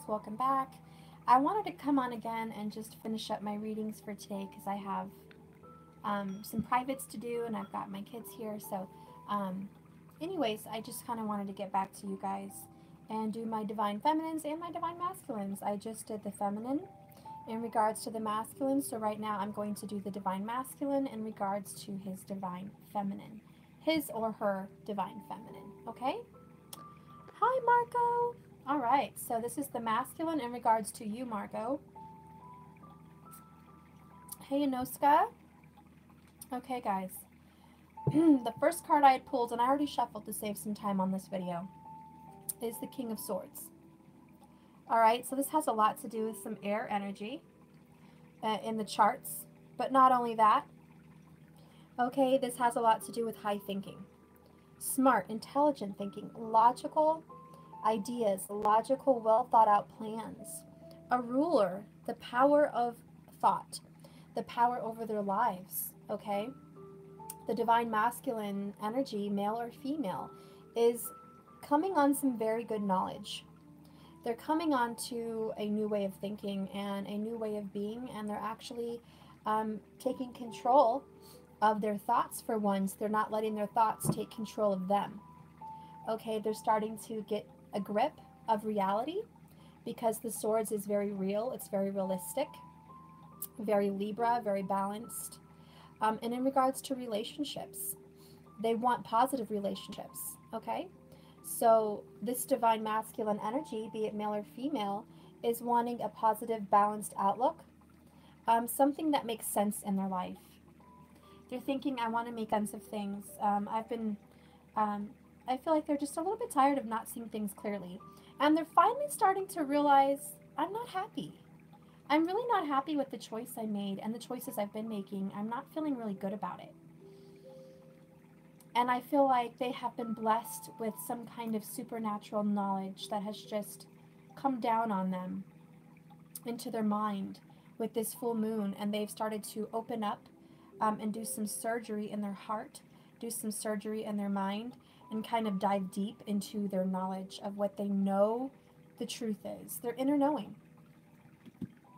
welcome back. I wanted to come on again and just finish up my readings for today because I have some privates to do and I've got my kids here. Anyways, I just kind of wanted to get back to you guys and do my divine feminines and my divine masculines. I just did the feminine in regards to the masculine, so right now I'm going to do the divine masculine in regards to his divine feminine. His or her divine feminine, okay? Hi, Marco. All right, so this is the masculine in regards to you, Marco. Hey, Inoska. Okay, guys. The first card I had pulled, and I already shuffled to save some time on this video, is the King of Swords. All right, so this has a lot to do with some air energy in the charts, but not only that. Okay, this has a lot to do with high thinking, smart, intelligent thinking, logical ideas, logical, well thought out plans, a ruler, the power of thought, the power over their lives, okay? The divine masculine energy, male or female, is coming on some very good knowledge. They're coming on to a new way of thinking and a new way of being, and they're actually taking control of their thoughts for once. They're not letting their thoughts take control of them. Okay, they're starting to get a grip of reality because the swords is very real, it's very realistic, very Libra, very balanced. And in regards to relationships, they want positive relationships, okay? So this divine masculine energy, be it male or female, is wanting a positive, balanced outlook, something that makes sense in their life. They're thinking, I want to make sense of things. I feel like they're just a little bit tired of not seeing things clearly. And they're finally starting to realize, I'm not happy. I'm really not happy with the choice I made and the choices I've been making. I'm not feeling really good about it. And I feel like they have been blessed with some kind of supernatural knowledge that has just come down on them into their mind with this full moon. And they've started to open up and do some surgery in their heart, do some surgery in their mind, and kind of dive deep into their knowledge of what they know the truth is. Their inner knowing.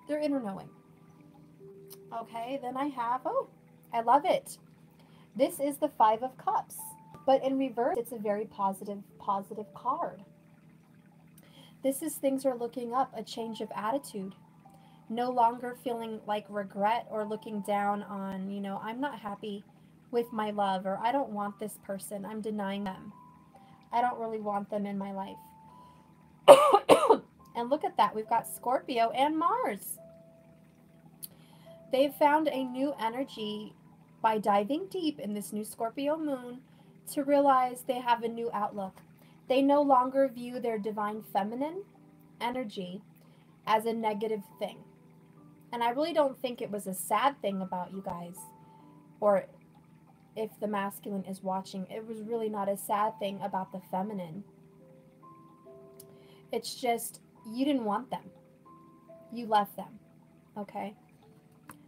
Their inner knowing. Okay, then I have, oh, I love it. This is the Five of Cups. But in reverse, it's a very positive card. This is things are looking up, a change of attitude. No longer feeling like regret or looking down on, I'm not happy with my love, or I don't want this person. I'm denying them. I don't really want them in my life. And look at that. We've got Scorpio and Mars. They've found a new energy by diving deep in this new Scorpio moon to realize they have a new outlook. They no longer view their divine feminine energy as a negative thing. And I really don't think it was a sad thing about you guys, or if the masculine is watching, it was really not a sad thing about the feminine. It's just you didn't want them. You left them, okay?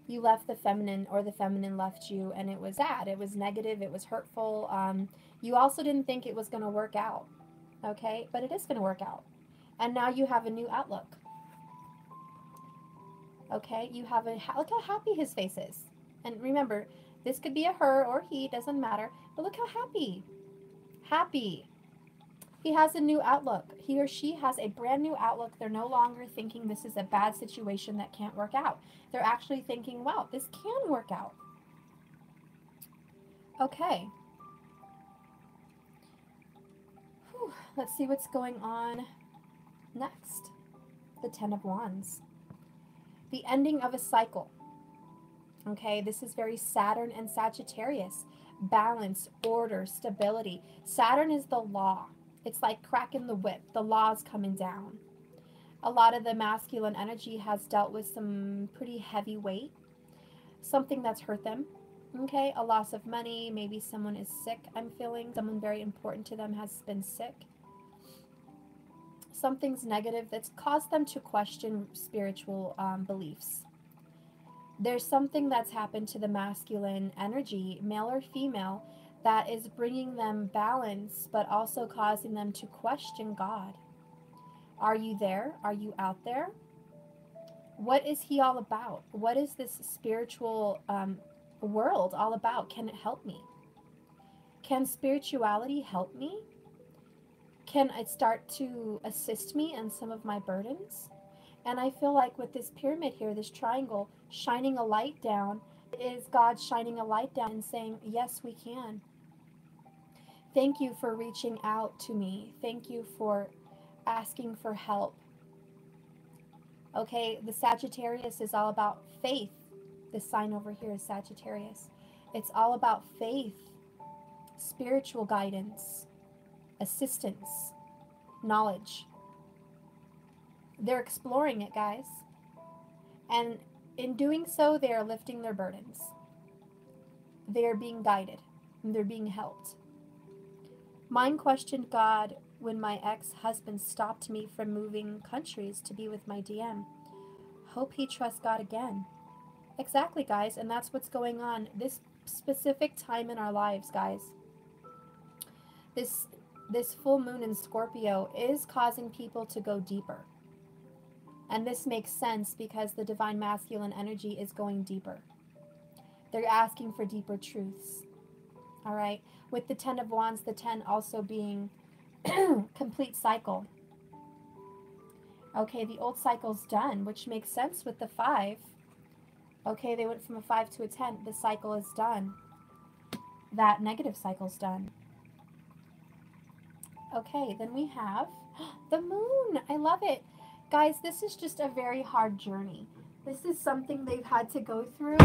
You left the feminine, or the feminine left you, and it was sad. It was negative. It was hurtful. You also didn't think it was going to work out, okay? But it is going to work out. And now you have a new outlook. Okay, you have look how happy his face is. And remember, this could be a her or he, doesn't matter. But look how happy. Happy. He has a new outlook. He or she has a brand new outlook. They're no longer thinking this is a bad situation that can't work out. They're actually thinking, wow, this can work out. Okay. Whew. Let's see what's going on next. The Ten of Wands. The ending of a cycle. Okay, this is very Saturn and Sagittarius. Balance, order, stability. Saturn is the law. It's like cracking the whip. The law's coming down. A lot of the masculine energy has dealt with some pretty heavy weight. Something that's hurt them. Okay, a loss of money. Maybe someone is sick, I'm feeling. Someone very important to them has been sick. Something's negative that's caused them to question spiritual beliefs. There's something that's happened to the masculine energy, male or female, that is bringing them balance, but also causing them to question God. Are you there? Are you out there? What is he all about? What is this spiritual world all about? Can it help me? Can spirituality help me? Can it start to assist me in some of my burdens? And I feel like with this pyramid here, this triangle, shining a light down, is God shining a light down and saying, yes, we can. Thank you for reaching out to me. Thank you for asking for help. Okay, the Sagittarius is all about faith. This sign over here is Sagittarius. It's all about faith, spiritual guidance, assistance, knowledge. They're exploring it, guys. And in doing so, they are lifting their burdens. They are being guided, and they're being helped. Mine questioned God when my ex-husband stopped me from moving countries to be with my DM. Hope he trusts God again. Exactly, guys, and that's what's going on. This specific time in our lives, guys. This full moon in Scorpio is causing people to go deeper. And this makes sense because the divine masculine energy is going deeper. They're asking for deeper truths. All right? With the 10 of Wands, the 10 also being complete cycle. Okay, the old cycle's done, which makes sense with the 5. Okay, they went from a 5 to a 10. The cycle is done. That negative cycle's done. Okay, then we have the moon. I love it. Guys, this is just a very hard journey. This is something they've had to go through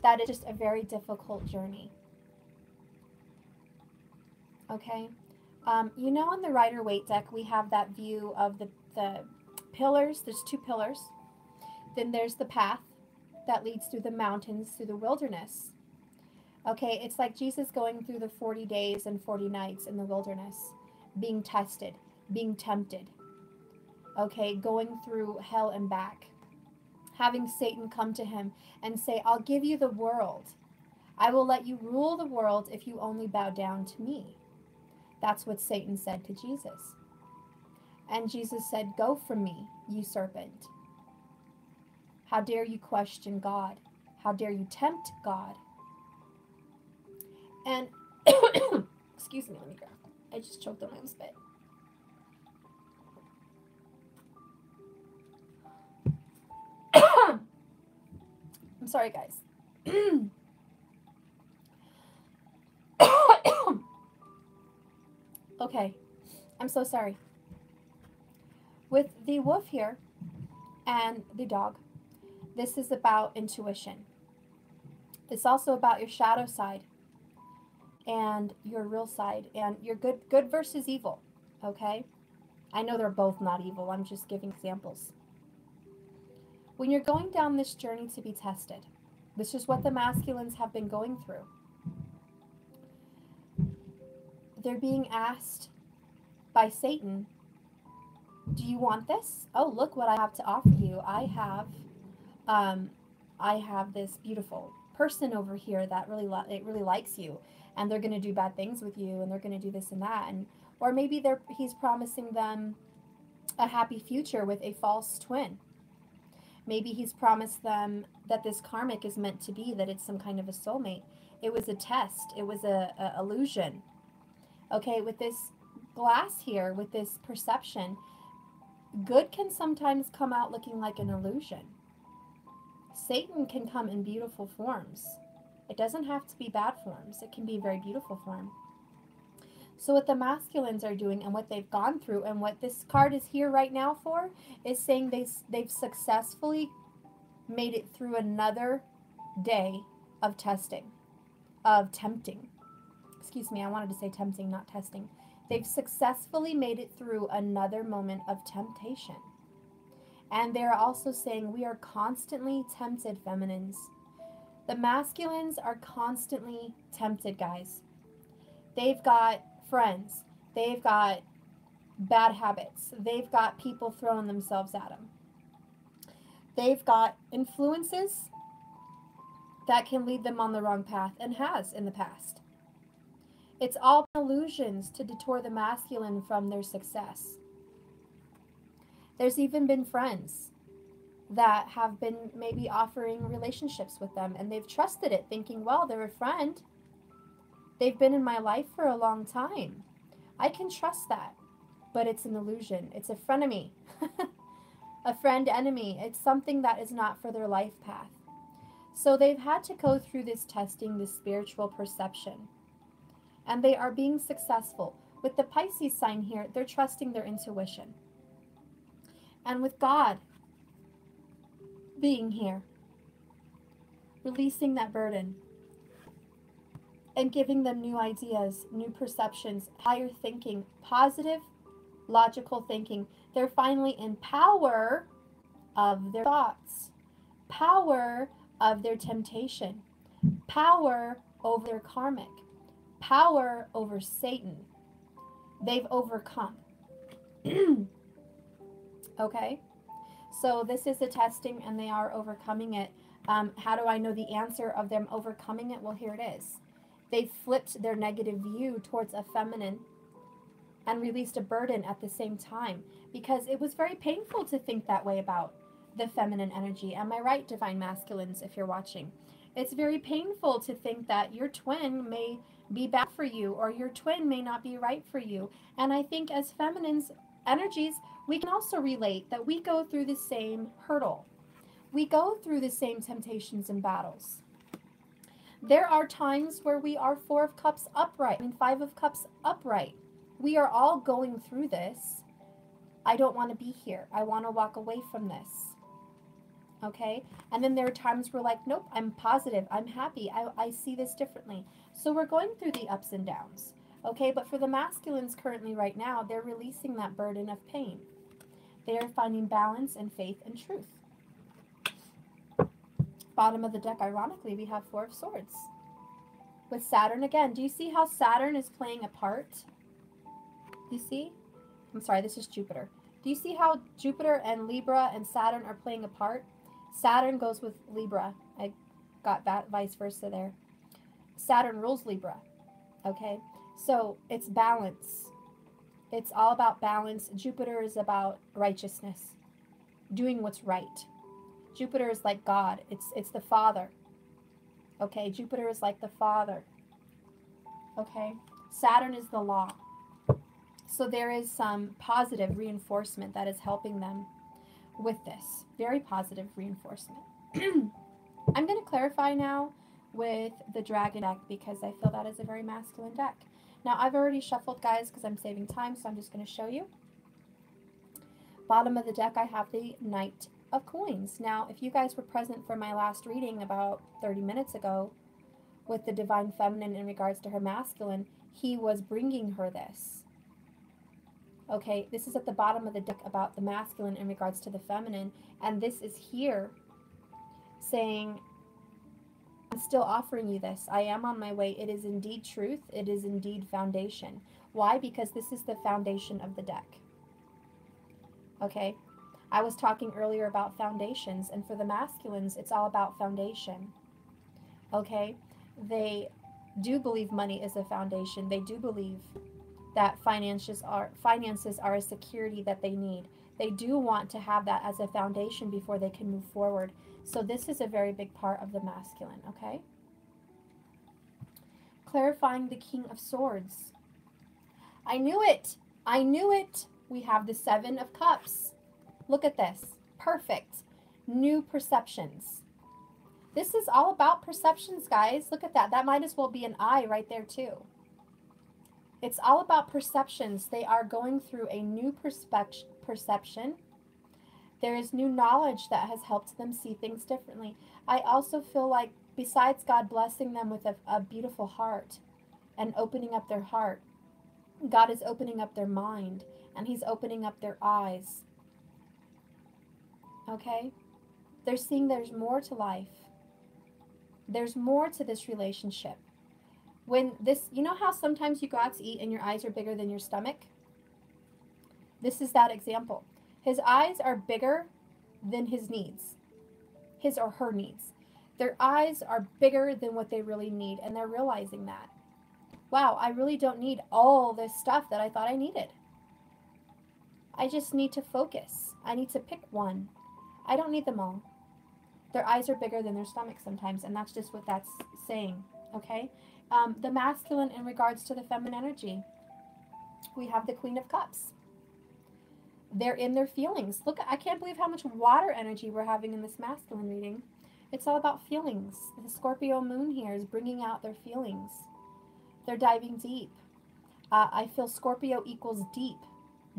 that is just a very difficult journey. Okay? You know, on the Rider-Waite deck, we have that view of the pillars. There's 2 pillars. Then there's the path that leads through the mountains, through the wilderness. Okay, it's like Jesus going through the 40 days and 40 nights in the wilderness, being tested, being tempted. Okay, going through hell and back. Having Satan come to him and say, I'll give you the world. I will let you rule the world if you only bow down to me. That's what Satan said to Jesus. And Jesus said, go from me, you serpent. How dare you question God? How dare you tempt God? And, excuse me, let me grab. I just choked on my own spit. I'm sorry, guys. Okay, I'm so sorry. With the wolf here and the dog, this is about intuition. It's also about your shadow side and your real side and your good versus evil, okay? I know they're both not evil. I'm just giving examples. When you're going down this journey to be tested, this is what the masculines have been going through. They're being asked by Satan, do you want this? Oh, look what I have to offer you. I have this beautiful person over here that really likes you, and they're going to do bad things with you, and they're going to do this and that, and or maybe he's promising them a happy future with a false twin. Maybe he's promised them that this karmic is meant to be, that it's some kind of a soulmate. It was a test. It was a illusion. Okay, with this glass here, with this perception, good can sometimes come out looking like an illusion. Satan can come in beautiful forms. It doesn't have to be bad forms. It can be very beautiful form. So what the masculines are doing and what they've gone through and what this card is here right now for is saying they've successfully made it through another day of testing, of tempting. Excuse me, I wanted to say tempting, not testing. They've successfully made it through another moment of temptation. And they're also saying we are constantly tempted, feminines. The masculines are constantly tempted, guys. They've got friends. They've got bad habits. They've got people throwing themselves at them. They've got influences that can lead them on the wrong path and has in the past. It's all illusions to detour the masculine from their success. There's even been friends that have been maybe offering relationships with them, and they've trusted it, thinking, well, they're a friend. They've been in my life for a long time. I can trust that. But it's an illusion. It's a frenemy. A friend enemy. It's something that is not for their life path. So they've had to go through this testing, this spiritual perception. And they are being successful. With the Pisces sign here, they're trusting their intuition. And with God being here, releasing that burden and giving them new ideas, new perceptions, higher thinking, positive, logical thinking. They're finally in power of their thoughts, power of their temptation, power over their karmic, power over Satan. They've overcome. Okay? So this is a testing and they are overcoming it. How do I know the answer of them overcoming it? Well, here it is. They flipped their negative view towards a feminine and released a burden at the same time, because it was very painful to think that way about the feminine energy. Am I right, divine masculines, if you're watching? It's very painful to think that your twin may be bad for you or your twin may not be right for you. And I think as feminines energies, we can also relate that we go through the same hurdle. We go through the same temptations and battles. There are times where we are 4 of Cups upright, 5 of Cups upright. We are all going through this. I don't want to be here. I want to walk away from this. Okay? And then there are times where like, nope, I'm positive. I'm happy. I see this differently. So we're going through the ups and downs. Okay? But for the masculines currently right now, they're releasing that burden of pain. They are finding balance and faith and truth. Bottom of the deck, ironically, we have 4 of Swords. With Saturn again. Do you see how Saturn is playing a part? You see? I'm sorry, this is Jupiter. Do you see how Jupiter and Libra and Saturn are playing a part? Saturn goes with Libra. I got that vice versa there. Saturn rules Libra. Okay? So it's balance. It's all about balance. Jupiter is about righteousness. Doing what's right. Jupiter is like God. It's the Father. Okay? Jupiter is like the Father. Okay? Saturn is the law. So there is some positive reinforcement that is helping them with this. Very positive reinforcement. I'm going to clarify now with the Dragon deck because I feel that is a very masculine deck. Now, I've already shuffled, guys, because I'm saving time, so I'm just going to show you. Bottom of the deck, I have the Knight of Coins. Now, if you guys were present for my last reading about 30 minutes ago with the Divine Feminine in regards to her masculine, he was bringing her this. Okay, this is at the bottom of the deck about the masculine in regards to the feminine. And this is here saying, I'm still offering you this. I am on my way. It is indeed truth. It is indeed foundation. Why? Because this is the foundation of the deck. Okay, I was talking earlier about foundations. And for the masculines, it's all about foundation. Okay, they do believe money is a foundation. They do believe that finances are a security that they need. They do want to have that as a foundation before they can move forward. So this is a very big part of the masculine, okay? Clarifying the King of Swords. I knew it! I knew it! We have the 7 of Cups. Look at this. Perfect. New perceptions. This is all about perceptions, guys. Look at that. That might as well be an eye right there, too. It's all about perceptions. They are going through a new perception. There is new knowledge that has helped them see things differently. I also feel like besides God blessing them with a beautiful heart and opening up their heart, God is opening up their mind and He's opening up their eyes. Okay? They're seeing there's more to life. There's more to this relationship. When this, you know how sometimes you go out to eat and your eyes are bigger than your stomach? This is that example. His eyes are bigger than his needs. His or her needs. Their eyes are bigger than what they really need, and they're realizing that. Wow, I really don't need all this stuff that I thought I needed. I just need to focus. I need to pick one. I don't need them all. Their eyes are bigger than their stomach sometimes, and that's just what that's saying, okay? The masculine in regards to the feminine energy, we have the Queen of Cups. They're in their feelings. Look, I can't believe how much water energy we're having in this masculine reading. It's all about feelings. The Scorpio moon here is bringing out their feelings. They're diving deep. I feel Scorpio equals deep.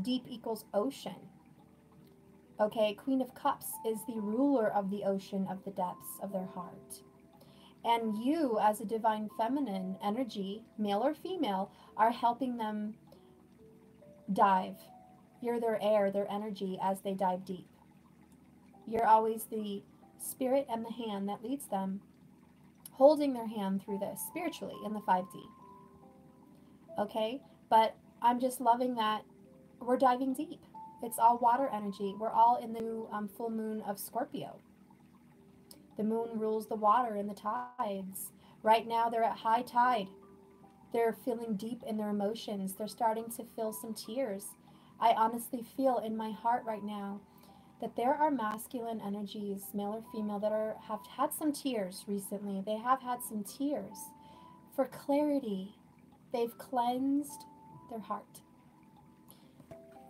Deep equals ocean. Okay, Queen of Cups is the ruler of the ocean of the depths of their heart. And you, as a divine feminine energy, male or female, are helping them dive. You're their air, their energy as they dive deep. You're always the spirit and the hand that leads them, holding their hand through this spiritually in the 5D. Okay? But I'm just loving that we're diving deep. It's all water energy. We're all in the new full moon of Scorpio. The moon rules the water and the tides. Right now they're at high tide. They're feeling deep in their emotions. They're starting to feel some tears. I honestly feel in my heart right now that there are masculine energies, male or female, that have had some tears recently. They have had some tears for clarity. They've cleansed their heart.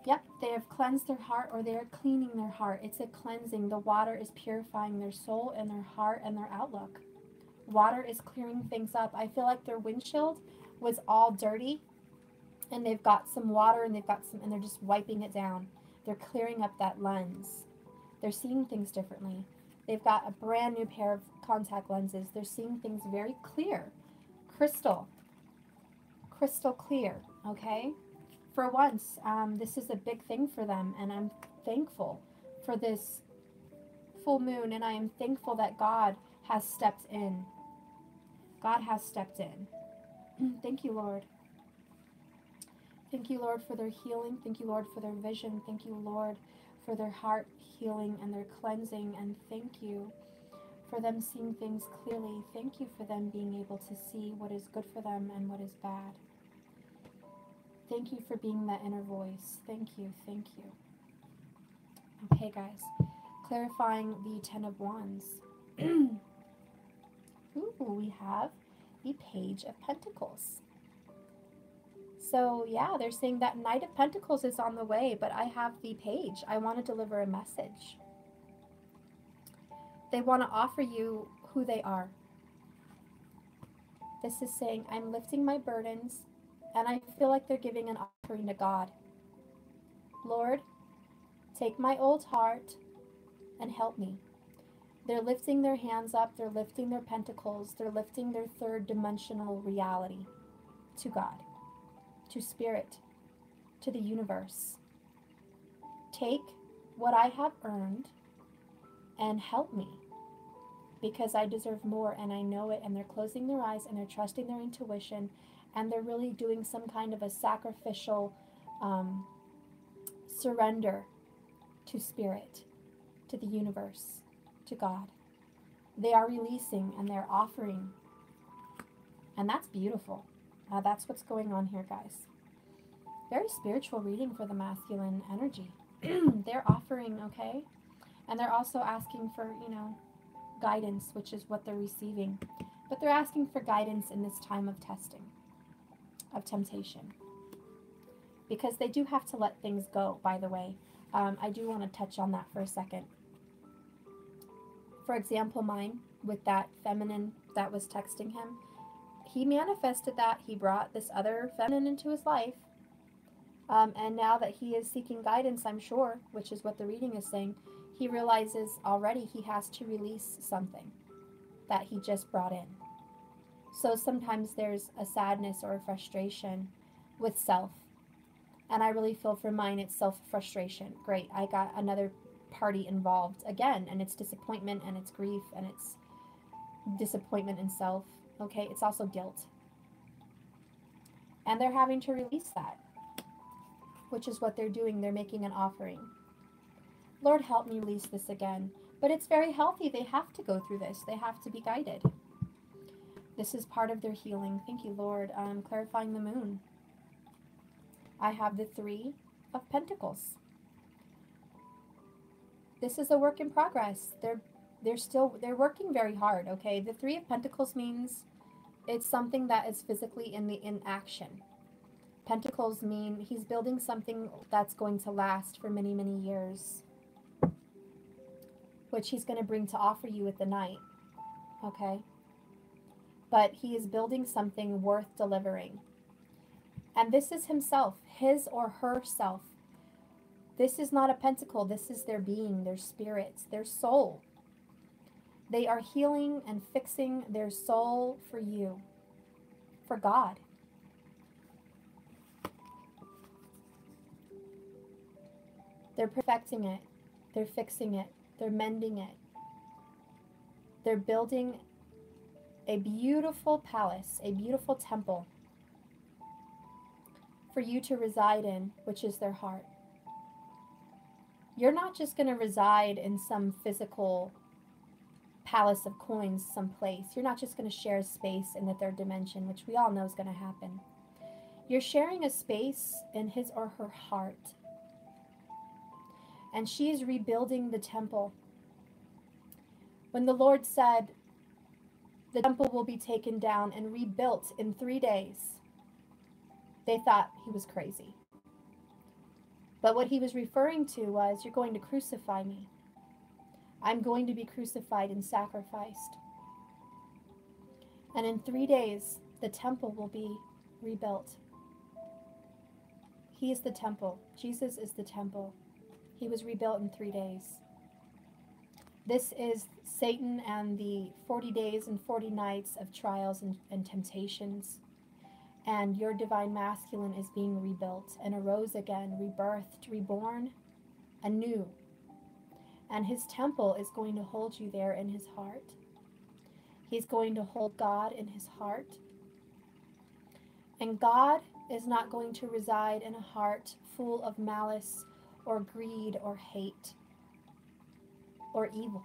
Yep, they have cleansed their heart, or they are cleaning their heart. It's a cleansing. The water is purifying their soul and their heart and their outlook. Water is clearing things up. I feel like their windshield was all dirty, and they've got some water and and they're just wiping it down. They're clearing up that lens. They're seeing things differently. They've got a brand new pair of contact lenses. They're seeing things very clear. Crystal clear, okay? For once, this is a big thing for them, and I'm thankful for this full moon, and I am thankful that God has stepped in. God has stepped in. Thank you, Lord. Thank you, Lord, for their healing. Thank you, Lord, for their vision. Thank you, Lord, for their heart healing and their cleansing, and thank you for them seeing things clearly. Thank you for them being able to see what is good for them and what is bad. Thank you for being that inner voice. Thank you, thank you. Okay, guys, clarifying the Ten of Wands. Ooh, we have the Page of Pentacles. So, yeah, they're saying that Knight of Pentacles is on the way, but I have the Page. I want to deliver a message. They want to offer you who they are. This is saying, I'm lifting my burdens, and I feel like they're giving an offering to God. Lord, take my old heart and help me. They're lifting their hands up, they're lifting their pentacles, they're lifting their third dimensional reality to God, to Spirit, to the universe. Take what I have earned and help me, because I deserve more and I know it. And they're closing their eyes and they're trusting their intuition, and they're really doing some kind of a sacrificial surrender to Spirit, to the universe, to God. They are releasing and they're offering, and that's beautiful. That's what's going on here, guys. Very spiritual reading for the masculine energy. They're offering, okay? And they're also asking for, guidance, which is what they're receiving. But they're asking for guidance in this time of testing, of temptation. Because they do have to let things go, by the way. I do want to touch on that for a second. For example, mine, with that feminine that was texting him, he manifested that. He brought this other feminine into his life. And now that he is seeking guidance, I'm sure, which is what the reading is saying, he realizes already he has to release something that he just brought in. So sometimes there's a sadness or a frustration with self. And I really feel for mine, it's self-frustration. Great, I got another party involved again, and it's disappointment, and it's grief, and it's disappointment in self. Okay, it's also guilt. And they're having to release that, which is what they're doing. They're making an offering. Lord, help me release this again. But it's very healthy. They have to go through this. They have to be guided. This is part of their healing. Thank you, Lord. Clarifying the moon. I have the Three of Pentacles. This is a work in progress. They're working very hard, okay? The Three of Pentacles means it's something that is physically in action. Pentacles mean he's building something that's going to last for many, many years, which he's going to bring to offer you with the Knight, okay? But he is building something worth delivering. And this is himself, his or herself. This is not a pentacle. This is their being, their spirits, their soul. They are healing and fixing their soul for you, for God. They're perfecting it. They're fixing it. They're mending it. They're building a beautiful palace, a beautiful temple for you to reside in, which is their heart. You're not just going to reside in some physical palace of coins someplace. You're not just going to share space in the third dimension, which we all know is going to happen. You're sharing a space in his or her heart. And she is rebuilding the temple. When the Lord said, the temple will be taken down and rebuilt in 3 days, they thought he was crazy. But what he was referring to was, you're going to crucify me. I'm going to be crucified and sacrificed. And in 3 days, the temple will be rebuilt. He is the temple. Jesus is the temple. He was rebuilt in 3 days. This is Satan and the 40 days and 40 nights of trials and temptations. And your divine masculine is being rebuilt and arose again, rebirthed, reborn anew. And his temple is going to hold you there in his heart. He's going to hold God in his heart. And God is not going to reside in a heart full of malice or greed or hate or evil.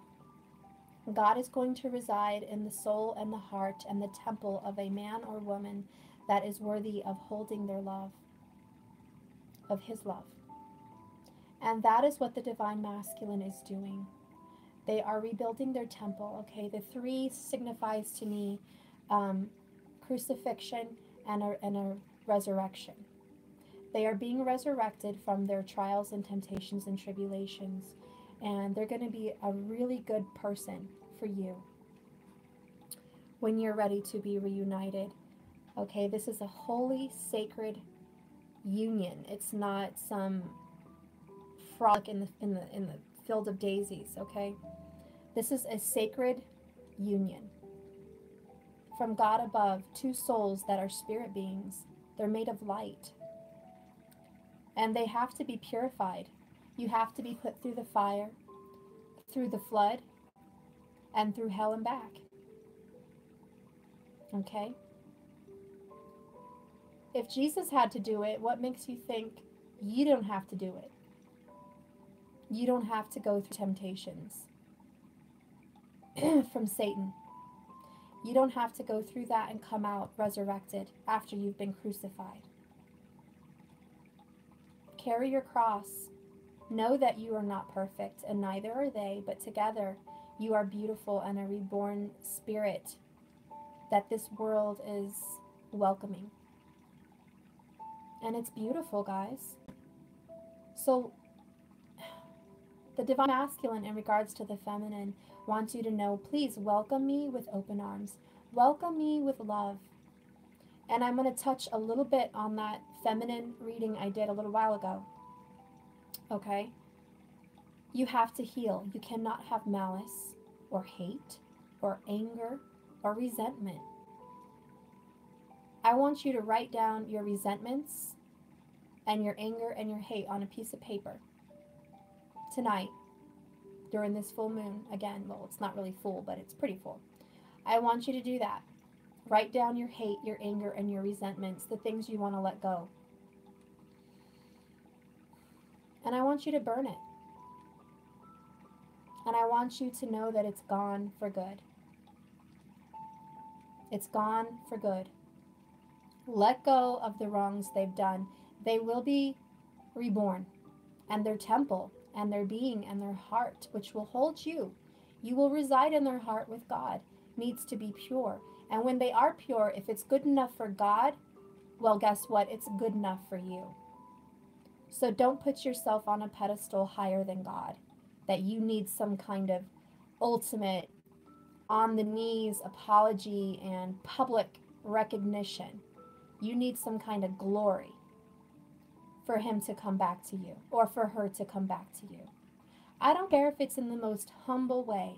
God is going to reside in the soul and the heart and the temple of a man or woman that is worthy of holding their love, of his love. And that is what the divine masculine is doing. They are rebuilding their temple, okay? The 3 signifies to me crucifixion and a resurrection. They are being resurrected from their trials and temptations and tribulations. And they're going to be a really good person for you when you're ready to be reunited. Okay, this is a holy, sacred union. It's not some frolic in the field of daisies, okay? This is a sacred union from God above, 2 souls that are spirit beings. They're made of light. And they have to be purified. You have to be put through the fire, through the flood, and through hell and back. Okay? If Jesus had to do it, what makes you think you don't have to do it? You don't have to go through temptations from Satan. You don't have to go through that and come out resurrected after you've been crucified. Carry your cross. Know that you are not perfect, and neither are they, but together you are beautiful and a reborn spirit that this world is welcoming. And it's beautiful, guys. So the divine masculine in regards to the feminine wants you to know, please welcome me with open arms. Welcome me with love. And I'm going to touch a little bit on that feminine reading I did a little while ago. Okay? You have to heal. You cannot have malice or hate or anger or resentment. I want you to write down your resentments and your anger and your hate on a piece of paper tonight during this full moon. Again, well, it's not really full, but it's pretty full. I want you to do that. Write down your hate, your anger, and your resentments, the things you want to let go. And I want you to burn it. And I want you to know that it's gone for good. It's gone for good. Let go of the wrongs they've done. They will be reborn. And their temple and their being and their heart, which will hold you. You will reside in their heart with God, needs to be pure. And when they are pure, if it's good enough for God, well, guess what? It's good enough for you. So don't put yourself on a pedestal higher than God, that you need some kind of ultimate on the knees apology and public recognition. You need some kind of glory for him to come back to you, or for her to come back to you. I don't care if it's in the most humble way.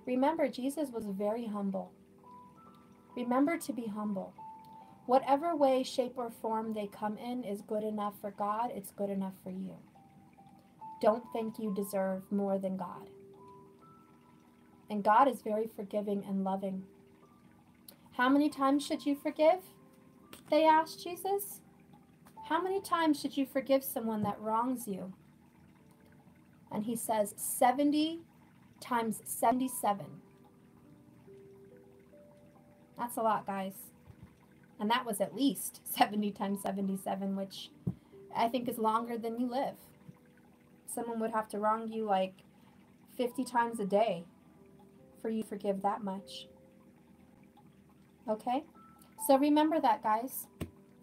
Remember, Jesus was very humble. Remember to be humble. Whatever way, shape, or form they come in is good enough for God. It's good enough for you. Don't think you deserve more than God. And God is very forgiving and loving. How many times should you forgive? They asked Jesus. How many times should you forgive someone that wrongs you? And he says 70 times 77. That's a lot, guys. And that was at least 70 times 77, which I think is longer than you live. Someone would have to wrong you like 50 times a day for you to forgive that much. Okay? So remember that, guys.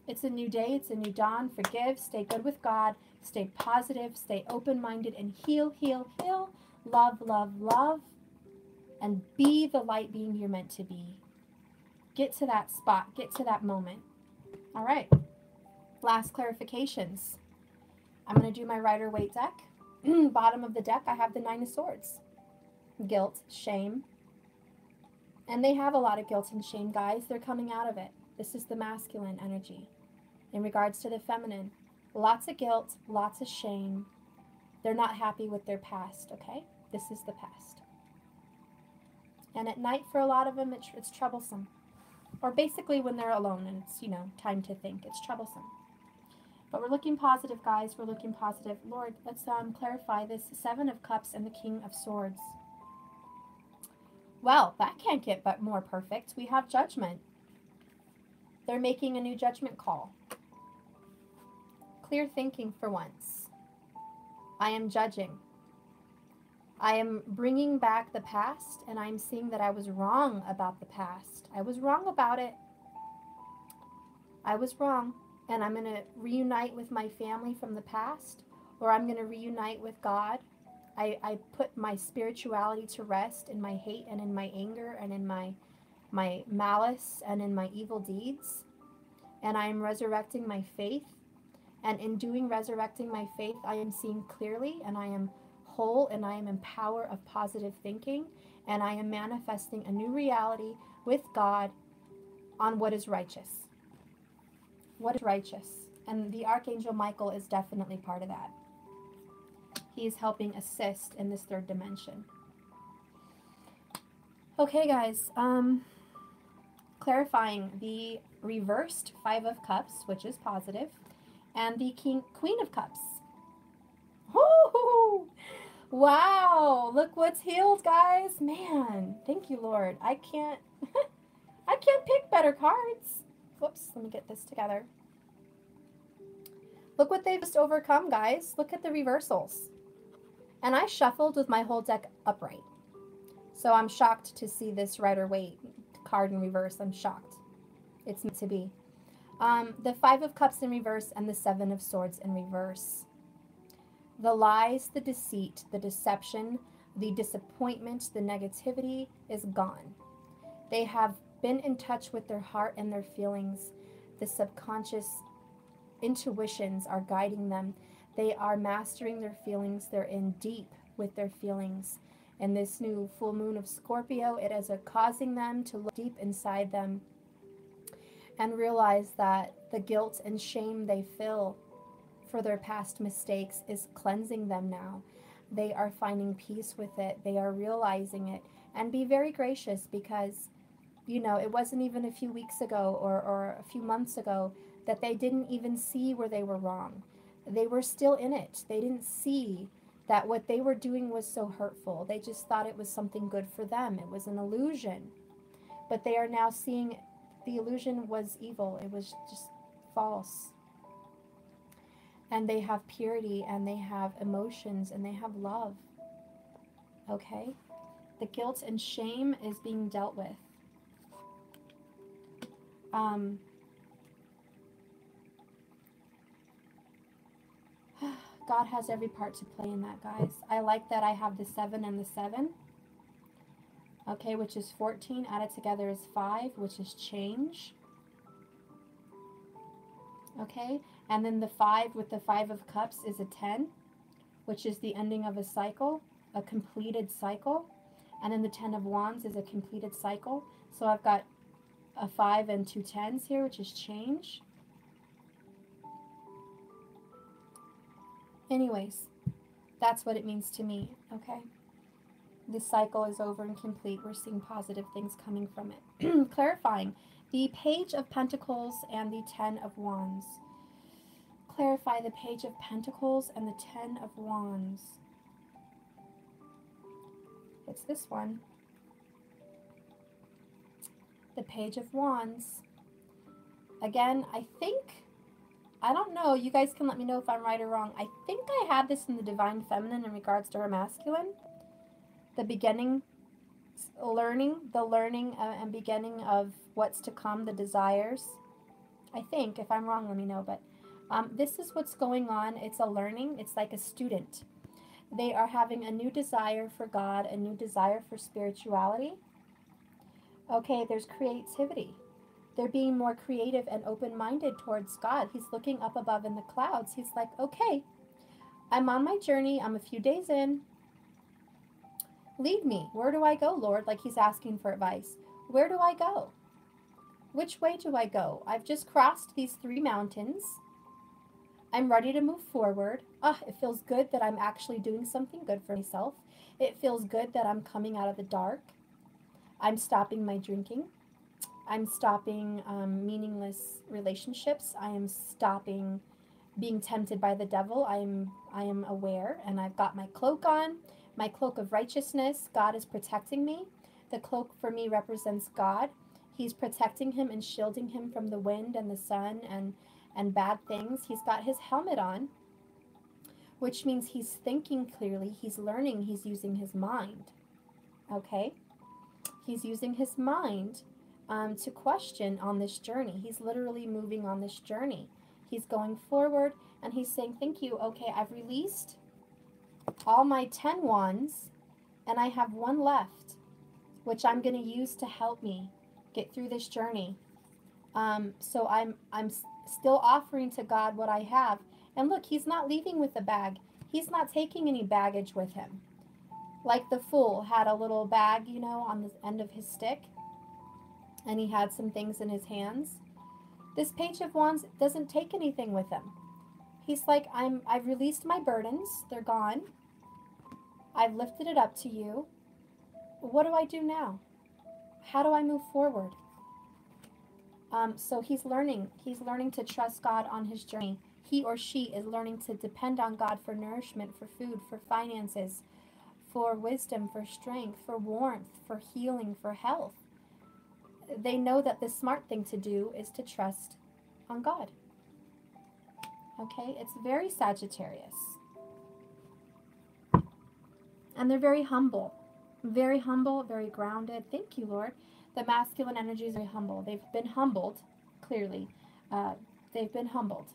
It's a new day. It's a new dawn. Forgive. Stay good with God. Stay positive. Stay open-minded and heal, heal, heal. Love, love, love. And be the light being you're meant to be. Get to that spot. Get to that moment. All right. Last clarifications. I'm going to do my Rider-Waite deck. Bottom of the deck, I have the Nine of Swords. Guilt, shame. And they have a lot of guilt and shame, guys. They're coming out of it. This is the masculine energy. In regards to the feminine, lots of guilt, lots of shame. They're not happy with their past, okay? This is the past. And at night, for a lot of them, it's troublesome. Or basically when they're alone and it's, time to think. It's troublesome. But we're looking positive, guys. We're looking positive. Lord, let's clarify this Seven of Cups and the King of Swords. Well, that can't get but more perfect. We have judgment. They're making a new judgment call. Clear thinking for once. I am judging. I am bringing back the past, and I'm seeing that I was wrong about the past. I was wrong about it. I was wrong, and I'm going to reunite with my family from the past, or I'm going to reunite with God. I put my spirituality to rest in my hate and in my anger and in my malice and in my evil deeds, and I am resurrecting my faith. And in resurrecting my faith, I am seeing clearly, and I am whole, and I am in power of positive thinking, and I am manifesting a new reality with God on what is righteous. What is righteous? And the Archangel Michael is definitely part of that. He is helping assist in this third dimension. Okay, guys. Clarifying the reversed Five of Cups, which is positive, and the Queen of Cups. Woo! Wow! Look what's healed, guys. Man, thank you, Lord. I can't pick better cards. Whoops, let me get this together. Look what they've just overcome, guys. Look at the reversals. And I shuffled with my whole deck upright. So I'm shocked to see this Rider-Waite card in reverse. I'm shocked. It's meant to be. The Five of Cups in reverse and the Seven of Swords in reverse. The lies, the deceit, the deception, the disappointment, the negativity is gone. They have been in touch with their heart and their feelings. The subconscious intuitions are guiding them. They are mastering their feelings. They're in deep with their feelings. And this new full moon of Scorpio, it is causing them to look deep inside them and realize that the guilt and shame they feel for their past mistakes is cleansing them now. They are finding peace with it. They are realizing it. And be very gracious, because, it wasn't even a few weeks ago or a few months ago that they didn't even see where they were wrong. They were still in it. They didn't see that what they were doing was so hurtful. They just thought it was something good for them. It was an illusion. But they are now seeing the illusion was evil. It was just false. and they have purity, and they have emotions, and they have love. Okay? The guilt and shame is being dealt with. God has every part to play in that, guys. I like that I have the 7 and the 7. Okay, which is 14. Added together is 5, which is change. Okay, and then the 5 with the 5 of cups is a 10, which is the ending of a cycle, a completed cycle. And then the 10 of wands is a completed cycle. So I've got a 5 and 2 10s here, which is change. Anyways, that's what it means to me, okay? This cycle is over and complete. We're seeing positive things coming from it. Clarifying the Page of Pentacles and the 10 of Wands. Clarify the Page of Pentacles and the 10 of Wands. It's this one. The Page of Wands. Again, I don't know, you guys can let me know if I'm right or wrong. I think I had this in the Divine Feminine in regards to her masculine. The beginning, the learning and beginning of what's to come, the desires. I think, if I'm wrong, let me know. But this is what's going on. It's a learning. It's like a student. They are having a new desire for God, a new desire for spirituality. Okay, there's creativity. They're being more creative and open-minded towards God. He's looking up above in the clouds. He's like, okay, I'm on my journey. I'm a few days in. Lead me. Where do I go, Lord? Like he's asking for advice. Where do I go? Which way do I go? I've just crossed these 3 mountains. I'm ready to move forward. It feels good that I'm actually doing something good for myself. It feels good that I'm coming out of the dark. I'm stopping my drinking. I'm stopping meaningless relationships. I am stopping being tempted by the devil. I am aware, and I've got my cloak on, my cloak of righteousness. God is protecting me. The cloak for me represents God. He's protecting him and shielding him from the wind and the sun and bad things. He's got his helmet on, which means he's thinking clearly. He's learning. He's using his mind. Okay? He's using his mind to question on this journey. He's literally moving on this journey. He's going forward, and he's saying, thank you. Okay, I've released all my 10 wands, and I have 1 left, which I'm going to use to help me get through this journey. So I'm still offering to God what I have. And look, he's not leaving with a bag. He's not taking any baggage with him. Like the Fool had a little bag, you know, on the end of his stick, and he had some things in his hands. This Page of Wands doesn't take anything with him. He's like, I've released my burdens. They're gone. I've lifted it up to you. What do I do now? How do I move forward? So he's learning. He's learning to trust God on his journey. He or she is learning to depend on God for nourishment, for food, for finances, for wisdom, for strength, for warmth, for healing, for health. They know that the smart thing to do is to trust on God. Okay, it's very Sagittarius. And they're very humble, very grounded. Thank you, Lord. The masculine energy is very humble. They've been humbled, clearly. They've been humbled.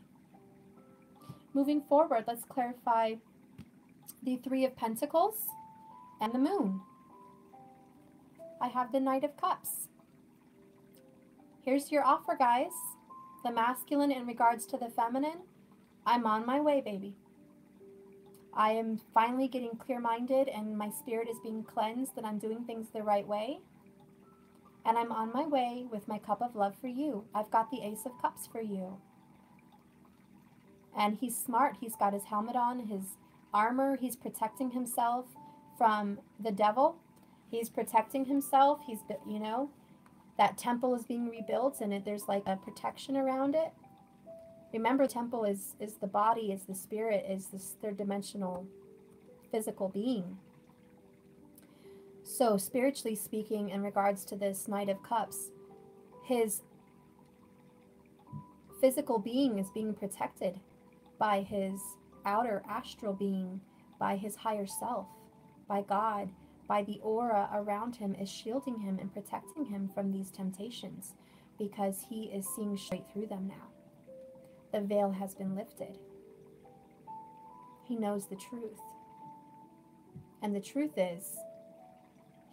Moving forward, let's clarify the 3 of Pentacles and the Moon. I have the Knight of Cups. Here's your offer, guys. The masculine in regards to the feminine. I'm on my way, baby. I am finally getting clear-minded, and my spirit is being cleansed, and I'm doing things the right way. And I'm on my way with my cup of love for you. I've got the Ace of Cups for you. And he's smart. He's got his helmet on, his armor. He's protecting himself from the devil. He's protecting himself. He's, you know, that temple is being rebuilt, and there's like a protection around it. Remember, temple is the body, is the spirit, is this third-dimensional physical being. So spiritually speaking, in regards to this Knight of Cups, his physical being is being protected. by his outer astral being, by his higher self, by God, by the aura around him, is shielding him and protecting him from these temptations, because he is seeing straight through them now. The veil has been lifted. He knows the truth. And the truth is,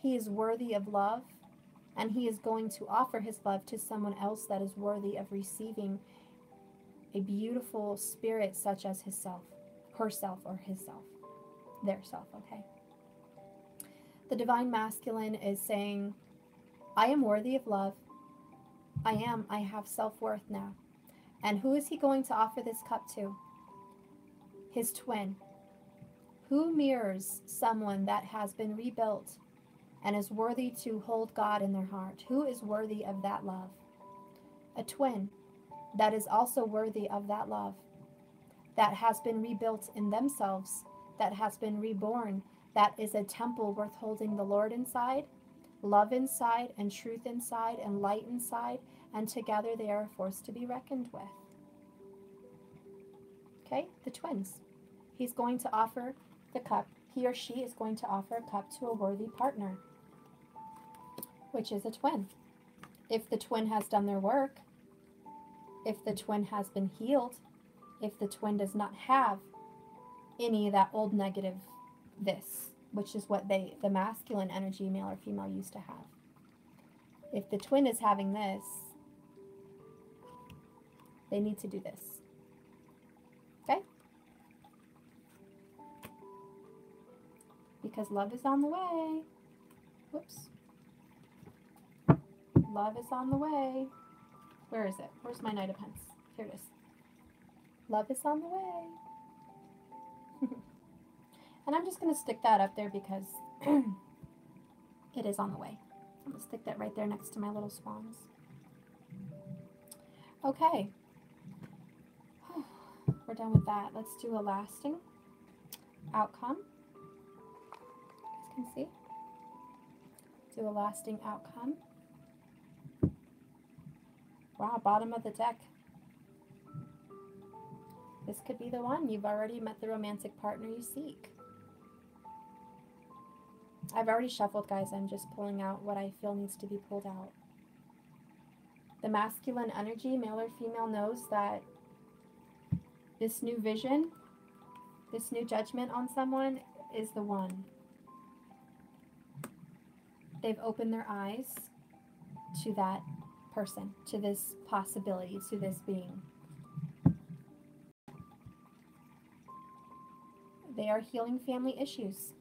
he is worthy of love, and he is going to offer his love to someone else that is worthy of receiving a beautiful spirit such as his self, herself, or his self, their self, okay? The divine masculine is saying, I am worthy of love. I have self-worth now. And who is he going to offer this cup to? His twin. Who mirrors someone that has been rebuilt and is worthy to hold God in their heart? Who is worthy of that love? A twin that is also worthy of that love, that has been rebuilt in themselves, that has been reborn, that is a temple worth holding the Lord inside, love inside, and truth inside, and light inside, and together they are a force to be reckoned with. Okay, the twins. He's going to offer the cup. He or she is going to offer a cup to a worthy partner, which is a twin. If the twin has done their work, if the twin has been healed, if the twin does not have any of that old negative this, which is what the masculine energy, male or female, used to have. If the twin is having this, they need to do this. Okay? Because love is on the way. Whoops. Love is on the way. Where is it? Where's my Knight of Pence? Here it is. Love is on the way. And I'm just going to stick that up there because it is on the way. I'm going to stick that right there next to my little swans. Okay. We're done with that. Let's do a lasting outcome. You guys can see. Do a lasting outcome. Wow, bottom of the deck. This could be the one. You've already met the romantic partner you seek. I've already shuffled, guys. I'm just pulling out what I feel needs to be pulled out. The masculine energy, male or female, knows that this new vision, this new judgment on someone is the one. They've opened their eyes to that person, to this possibility, to this being. They are healing family issues,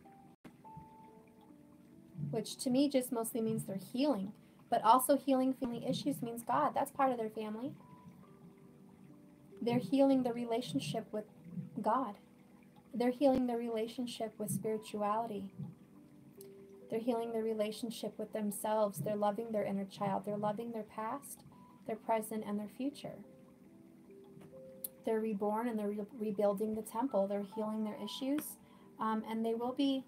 which to me just mostly means they're healing, but also healing family issues means God. That's part of their family. They're healing the relationship with God. They're healing the relationship with spirituality. They're healing the relationship with themselves. They're loving their inner child. They're loving their past, their present, and their future. They're reborn and they're rebuilding the temple. They're healing their issues. And they will be,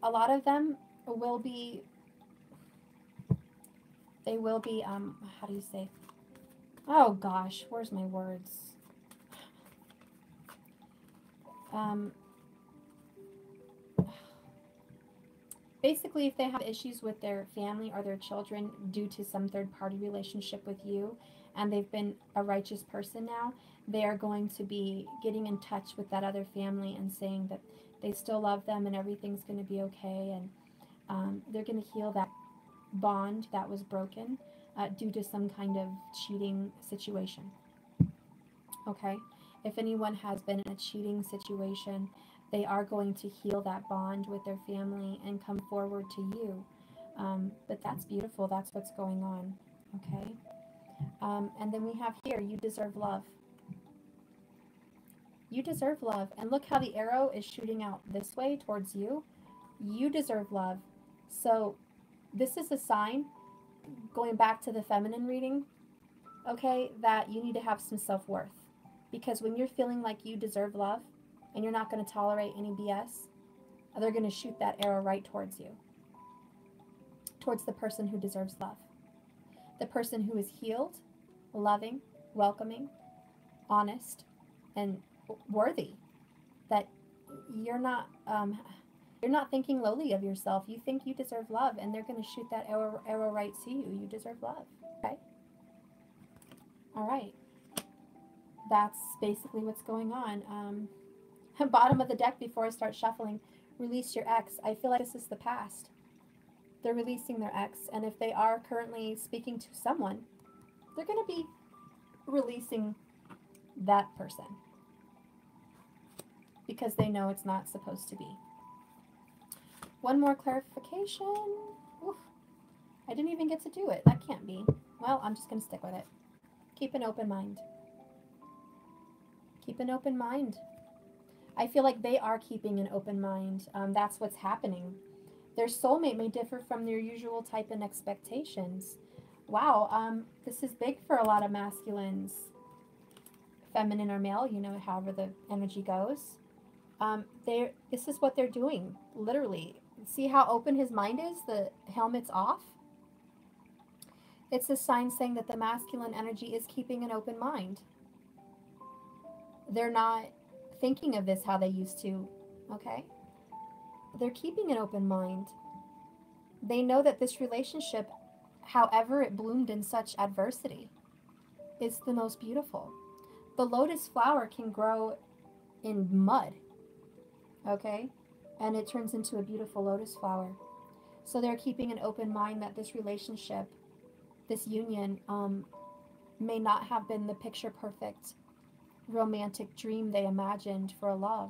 a lot of them will be, how do you say? Oh gosh, where's my words? Basically, if they have issues with their family or their children due to some third-party relationship with you, and they've been a righteous person now, they are going to be getting in touch with that other family and saying that they still love them and everything's going to be okay, and they're going to heal that bond that was broken due to some kind of cheating situation. Okay? If anyone has been in a cheating situation, they are going to heal that bond with their family and come forward to you. But that's beautiful. That's what's going on. Okay? And then we have here, you deserve love. You deserve love. And look how the arrow is shooting out this way towards you. You deserve love. So this is a sign, going back to the feminine reading, okay, that you need to have some self-worth. Because when you're feeling like you deserve love and you're not going to tolerate any BS, they're going to shoot that arrow right towards you. Towards the person who deserves love. The person who is healed, loving, welcoming, honest, and worthy, that you're not thinking lowly of yourself. You think you deserve love, and they're going to shoot that arrow right to you. You deserve love. Okay? All right. That's basically what's going on. Bottom of the deck before I start shuffling. Release your ex. I feel like this is the past. They're releasing their ex, and if they are currently speaking to someone, they're going to be releasing that person because they know it's not supposed to be. One more clarification. Oof. I didn't even get to do it. That can't be. Well, I'm just going to stick with it. Keep an open mind. Keep an open mind. I feel like they are keeping an open mind. That's what's happening. Their soulmate may differ from their usual type and expectations. Wow, this is big for a lot of masculines. Feminine or male, you know, however the energy goes. This is what they're doing, literally. See how open his mind is? The helmet's off. It's a sign saying that the masculine energy is keeping an open mind. They're not thinking of this how they used to, okay? They're keeping an open mind. They know that this relationship, however it bloomed in such adversity, is the most beautiful. The lotus flower can grow in mud, okay? And it turns into a beautiful lotus flower. So they're keeping an open mind that this relationship, this union, may not have been the picture perfect romantic dream they imagined for a love,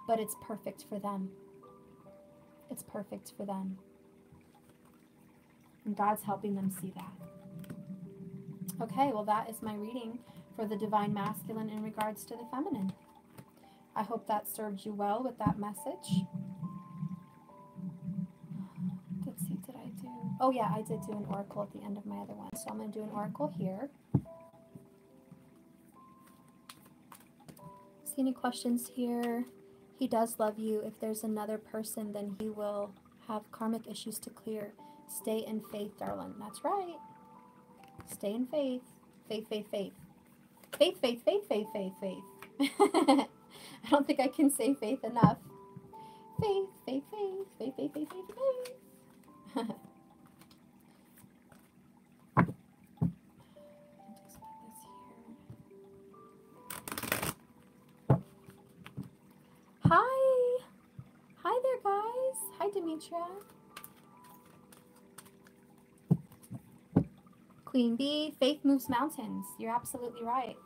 but it's perfect for them. It's perfect for them. And God's helping them see that. Okay, well, that is my reading for the divine masculine in regards to the feminine. I hope that served you well with that message. Let's see, did I do... Oh, yeah, I did do an oracle at the end of my other one. So I'm going to do an oracle here. See any questions here? He does love you. If there's another person, then he will have karmic issues to clear. Stay in faith, darling. That's right. Stay in faith. Faith, faith, faith. Faith, faith, faith, faith, faith, faith. I don't think I can say faith enough. Faith, faith, faith, faith, faith, faith, faith, faith. Hi. Hi there, guys. Hi, Demetria. Queen Bee, faith moves mountains. You're absolutely right.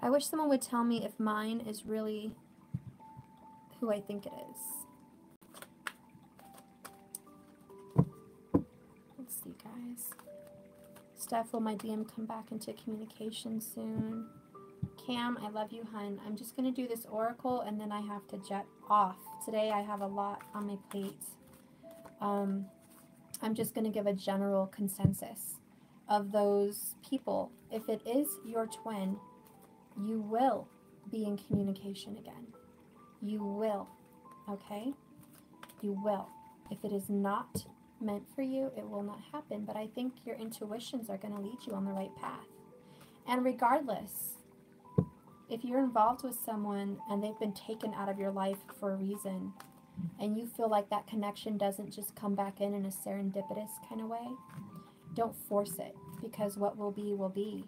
I wish someone would tell me if mine is really who I think it is. Let's see, guys. Steph, will my DM come back into communication soon? Cam, I love you, hun. I'm just going to do this oracle and then I have to jet off. Today I have a lot on my plate. I'm just going to give a general consensus of those people. If it is your twin, you will be in communication again. You will, okay? You will. If it is not meant for you, it will not happen. But I think your intuitions are going to lead you on the right path. And regardless, if you're involved with someone and they've been taken out of your life for a reason, and you feel like that connection doesn't just come back in a serendipitous kind of way, don't force it, because what will be will be.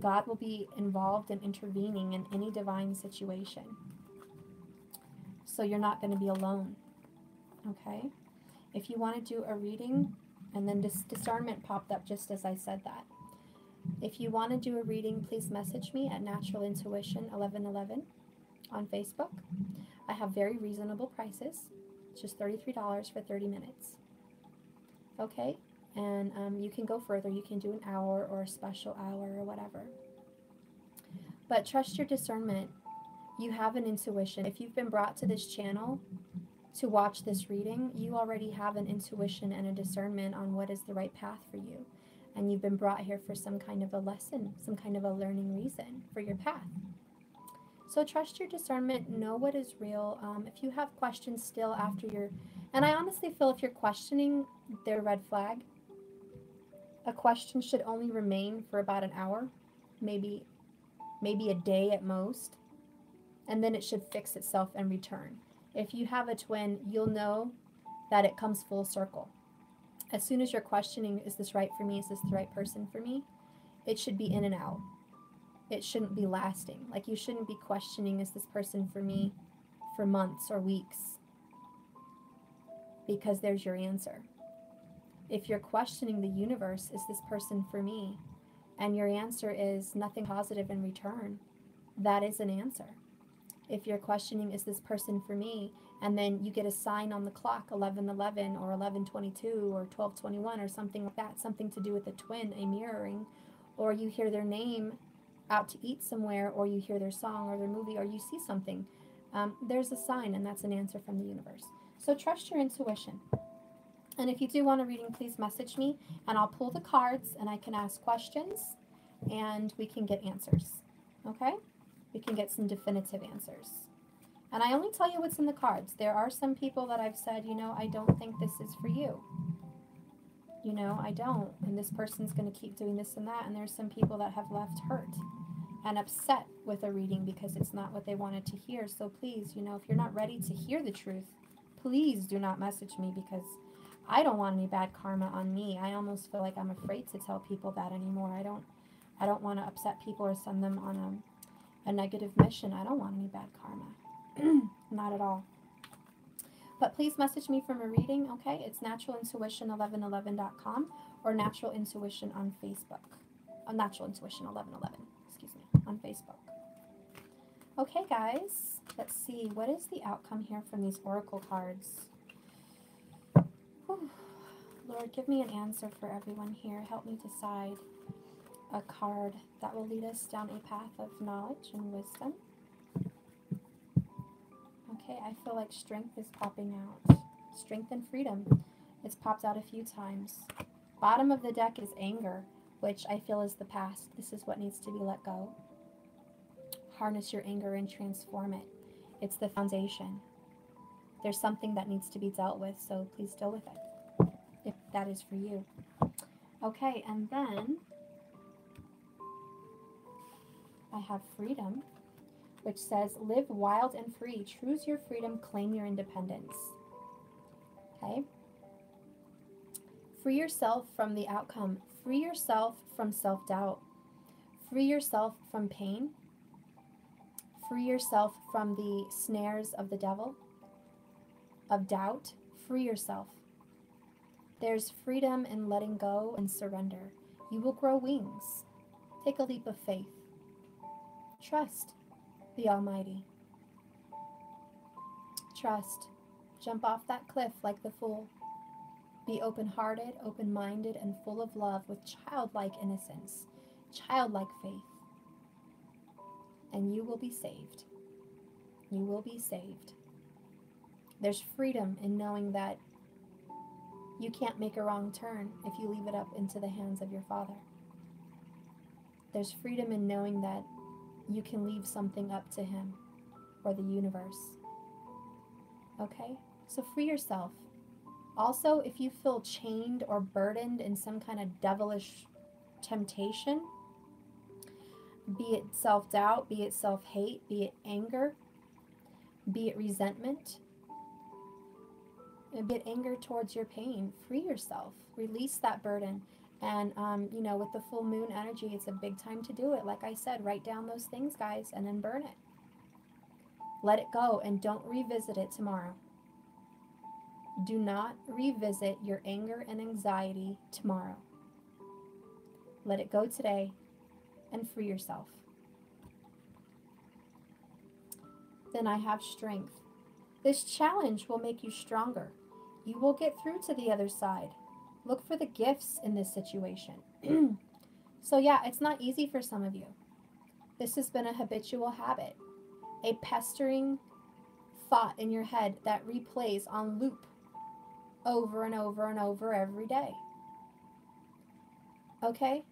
God will be involved in intervening in any divine situation. So you're not going to be alone. Okay? If you want to do a reading, and then discernment popped up just as I said that. If you want to do a reading, please message me at Natural Intuition 1111 on Facebook. I have very reasonable prices. It's just $33 for 30 minutes. Okay? And you can go further. You can do an hour or a special hour or whatever. But trust your discernment. You have an intuition. If you've been brought to this channel to watch this reading, you already have an intuition and a discernment on what is the right path for you. And you've been brought here for some kind of a lesson, some kind of a learning reason for your path. So trust your discernment, know what is real. If you have questions still after and I honestly feel if you're questioning, they're a red flag. A question should only remain for about an hour, maybe a day at most, and then it should fix itself and return. If you have a twin, you'll know that it comes full circle. As soon as you're questioning, is this right for me? Is this the right person for me? It should be in and out. It shouldn't be lasting. Like, you shouldn't be questioning, is this person for me, for months or weeks? Because there's your answer. If you're questioning the universe, is this person for me? And your answer is nothing positive in return, that is an answer. If you're questioning, is this person for me? And then you get a sign on the clock, 11:11 or 11:22 or 12:21 or something like that, something to do with a twin, a mirroring, or you hear their name out to eat somewhere, or you hear their song or their movie, or you see something, there's a sign, and that's an answer from the universe. So trust your intuition. And if you do want a reading, please message me, and I'll pull the cards, and I can ask questions, and we can get answers. Okay? We can get some definitive answers. And I only tell you what's in the cards. There are some people that I've said, I don't think this is for you. I don't. And this person's going to keep doing this and that. And there's some people that have left hurt and upset with a reading because it's not what they wanted to hear. So please, if you're not ready to hear the truth, please do not message me, because I don't want any bad karma on me. I almost feel like I'm afraid to tell people that anymore. I don't want to upset people or send them on a negative mission. I don't want any bad karma. Not at all. But please message me from a reading, okay? It's naturalintuition1111.com or Natural Intuition on Facebook. Natural Intuition 1111, excuse me, on Facebook. Okay, guys, let's see. What is the outcome here from these oracle cards? Whew. Lord, give me an answer for everyone here. Help me decide a card that will lead us down a path of knowledge and wisdom. Okay, I feel like strength is popping out. Strength and freedom. It's popped out a few times. Bottom of the deck is anger, which I feel is the past. This is what needs to be let go. Harness your anger and transform it. It's the foundation. There's something that needs to be dealt with, so please deal with it, if that is for you. Okay, and then I have freedom, which says, live wild and free. Choose your freedom, claim your independence. Okay? Free yourself from the outcome. Free yourself from self-doubt. Free yourself from pain. Free yourself from the snares of the devil, of doubt. Free yourself. There's freedom in letting go and surrender. You will grow wings. Take a leap of faith. Trust the Almighty. Trust. Jump off that cliff like the fool. Be open-hearted, open-minded, and full of love with childlike innocence, childlike faith. And you will be saved. You will be saved. There's freedom in knowing that you can't make a wrong turn if you leave it up into the hands of your Father. There's freedom in knowing that you can leave something up to Him or the universe. Okay? So free yourself. Also, if you feel chained or burdened in some kind of devilish temptation, be it self-doubt, be it self-hate, be it anger, be it resentment, be it anger towards your pain, free yourself. Release that burden. And, with the full moon energy, it's a big time to do it. Like I said, write down those things, guys, and then burn it. Let it go and don't revisit it tomorrow. Do not revisit your anger and anxiety tomorrow. Let it go today and free yourself. Then I have strength. This challenge will make you stronger. You will get through to the other side. Look for the gifts in this situation. So yeah, it's not easy for some of you. This has been a habitual habit, a pestering thought in your head that replays on loop over and over and over every day. Okay?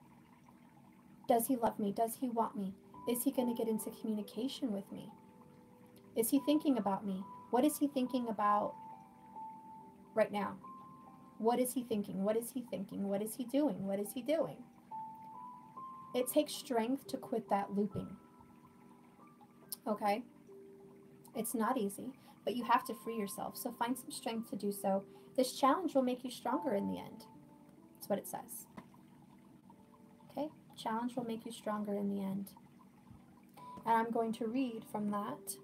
Does he love me? Does he want me? Is he going to get into communication with me? Is he thinking about me? What is he thinking about right now? What is he thinking? What is he thinking? What is he doing? What is he doing? It takes strength to quit that looping. Okay? It's not easy, but you have to free yourself. So find some strength to do so. This challenge will make you stronger in the end. That's what it says. Okay? Challenge will make you stronger in the end. And I'm going to read from that.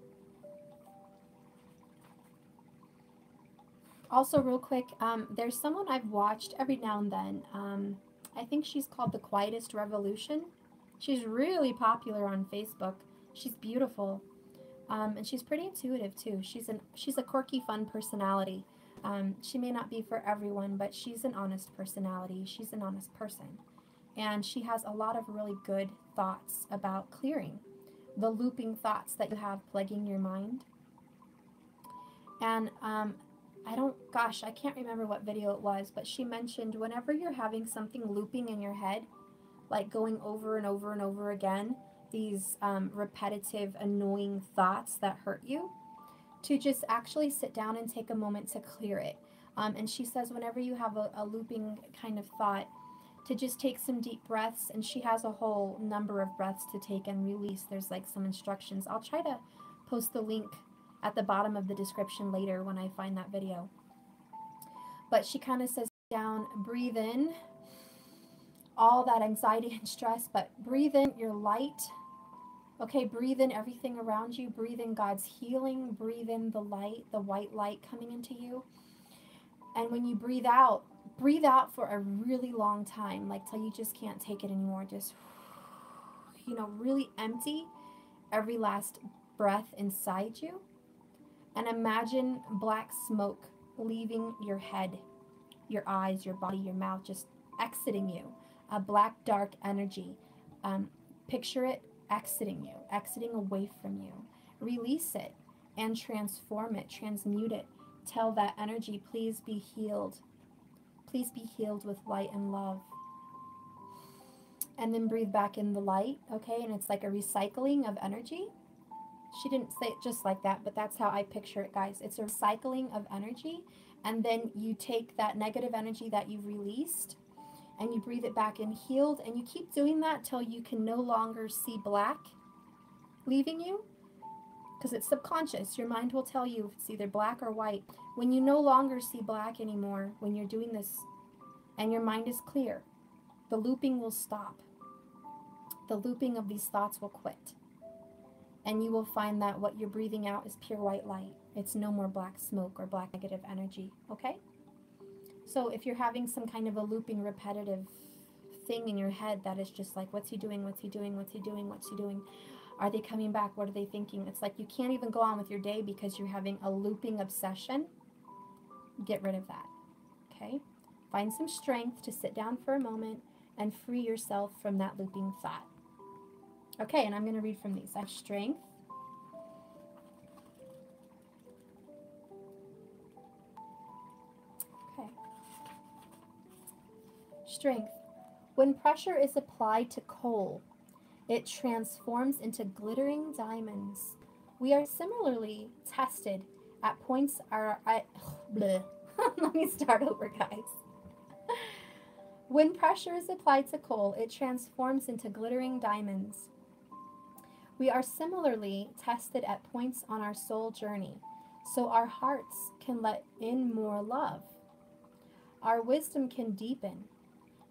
Also, real quick, there's someone I've watched every now and then. I think she's called The Quietest Revolution. She's really popular on Facebook. She's beautiful. And she's pretty intuitive too. She's a quirky, fun personality. She may not be for everyone, but she's an honest personality. She's an honest person. And she has a lot of really good thoughts about clearing the looping thoughts that you have plaguing your mind. And I can't remember what video it was, but she mentioned whenever you're having something looping in your head, like going over and over and over again, these repetitive, annoying thoughts that hurt you, to just actually sit down and take a moment to clear it. And she says whenever you have a looping kind of thought, to just take some deep breaths, and she has a whole number of breaths to take and release. There's like some instructions. I'll try to post the link at the bottom of the description later when I find that video. But she kind of says down, breathe in all that anxiety and stress, but breathe in your light. Okay, breathe in everything around you. Breathe in God's healing. Breathe in the light, the white light coming into you. And when you breathe out for a really long time, like till you just can't take it anymore. Just, really empty every last breath inside you. And imagine black smoke leaving your head, your eyes, your body, your mouth, just exiting you. A black, dark energy. Picture it exiting you, exiting away from you. Release it and transform it, transmute it. Tell that energy, please be healed. Please be healed with light and love. And then breathe back in the light, okay? And it's like a recycling of energy. She didn't say it just like that, but that's how I picture it, guys. It's a recycling of energy, and then you take that negative energy that you've released, and you breathe it back in healed, and you keep doing that till you can no longer see black leaving you, because it's subconscious. Your mind will tell you if it's either black or white. When you no longer see black anymore, when you're doing this, and your mind is clear, the looping will stop. The looping of these thoughts will quit. And you will find that what you're breathing out is pure white light. It's no more black smoke or black negative energy, okay? So if you're having some kind of a looping, repetitive thing in your head that is just like, what's he doing, what's he doing, what's he doing, what's he doing? Are they coming back? What are they thinking? It's like you can't even go on with your day because you're having a looping obsession. Get rid of that, okay? Find some strength to sit down for a moment and free yourself from that looping thought. Okay, and I'm going to read from these. I have strength. Okay. Strength. When pressure is applied to coal, it transforms into glittering diamonds. We are similarly tested at points let me start over, guys. When pressure is applied to coal, it transforms into glittering diamonds. We are similarly tested at points on our soul journey, so our hearts can let in more love. Our wisdom can deepen,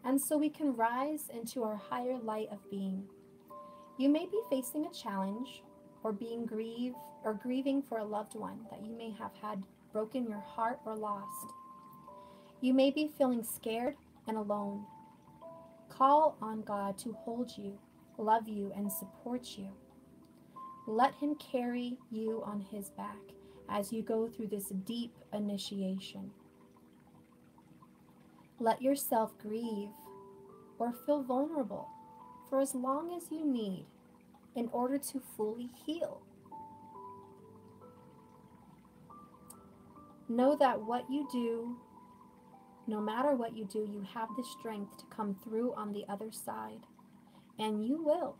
and so we can rise into our higher light of being. You may be facing a challenge or grieving for a loved one that you may have had broken your heart or lost. You may be feeling scared and alone. Call on God to hold you, love you, and support you. Let him carry you on his back as you go through this deep initiation. Let yourself grieve or feel vulnerable for as long as you need in order to fully heal. Know that what you do, no matter what you do, you have the strength to come through on the other side, and you will.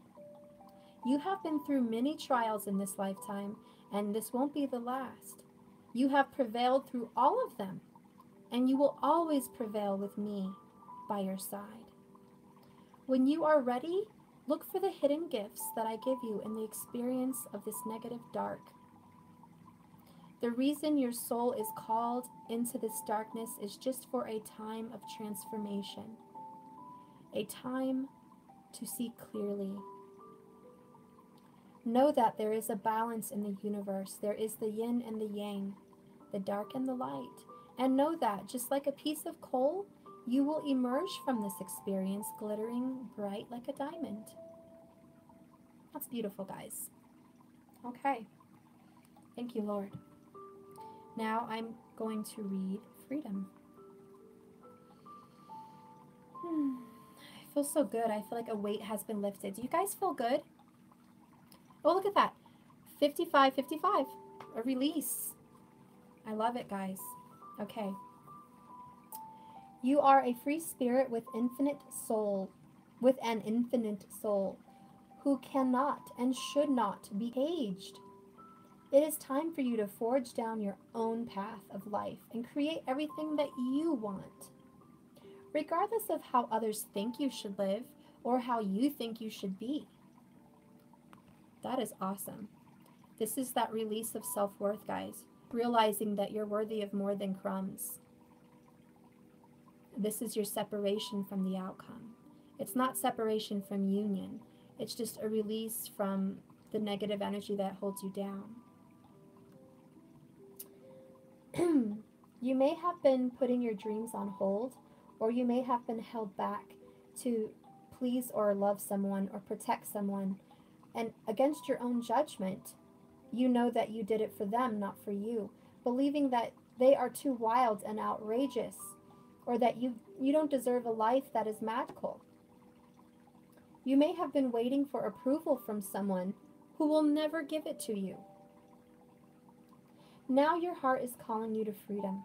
You have been through many trials in this lifetime, and this won't be the last. You have prevailed through all of them. and you will always prevail with me by your side. When you are ready, look for the hidden gifts that I give you in the experience of this negative dark. The reason your soul is called into this darkness is just for a time of transformation, a time to see clearly. Know that there is a balance in the universe. There is the yin and the yang, the dark and the light. And know that, just like a piece of coal, you will emerge from this experience glittering bright like a diamond. That's beautiful, guys. Okay. Thank you, Lord. Now I'm going to read Freedom. I feel so good. I feel like a weight has been lifted. Do you guys feel good? Oh, look at that. 55, 55. A release. I love it, guys. Okay. You are a free spirit with an infinite soul, who cannot and should not be caged. It is time for you to forge down your own path of life and create everything that you want. Regardless of how others think you should live or how you think you should be. That is awesome. This is that release of self-worth, guys. Realizing that you're worthy of more than crumbs. This is your separation from the outcome. It's not separation from union. It's just a release from the negative energy that holds you down. You may have been putting your dreams on hold, or you may have been held back to please or love someone or protect someone. And against your own judgment, you know that you did it for them, not for you, believing that they are too wild and outrageous, or that you don't deserve a life that is magical. You may have been waiting for approval from someone who will never give it to you. Now your heart is calling you to freedom.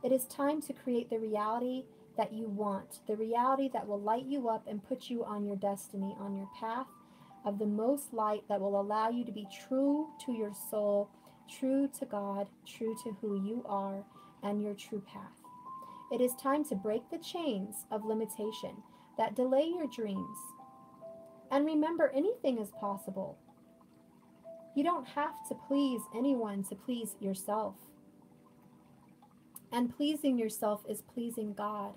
It is time to create the reality that you want, the reality that will light you up and put you on your destiny, on your path of the most light that will allow you to be true to your soul, true to God, true to who you are, and your true path. It is time to break the chains of limitation that delay your dreams. And remember, anything is possible. You don't have to please anyone to please yourself. And pleasing yourself is pleasing God.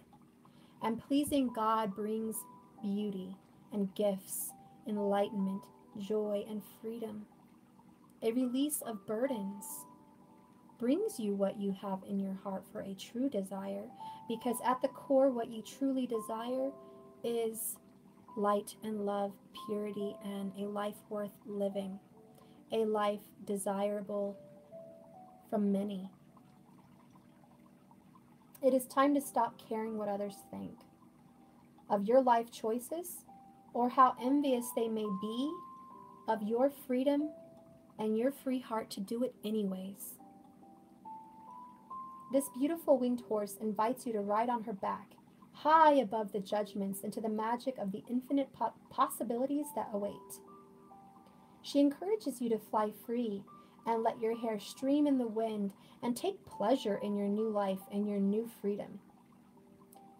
And pleasing God brings beauty and gifts, enlightenment, joy, and freedom. A release of burdens brings you what you have in your heart for a true desire, because at the core, what you truly desire is light and love, purity, and a life worth living, a life desirable from many. It is time to stop caring what others think of your life choices or how envious they may be of your freedom and your free heart to do it anyways. This beautiful winged horse invites you to ride on her back, high above the judgments, into the magic of the infinite possibilities that await. She encourages you to fly free and let your hair stream in the wind and take pleasure in your new life and your new freedom.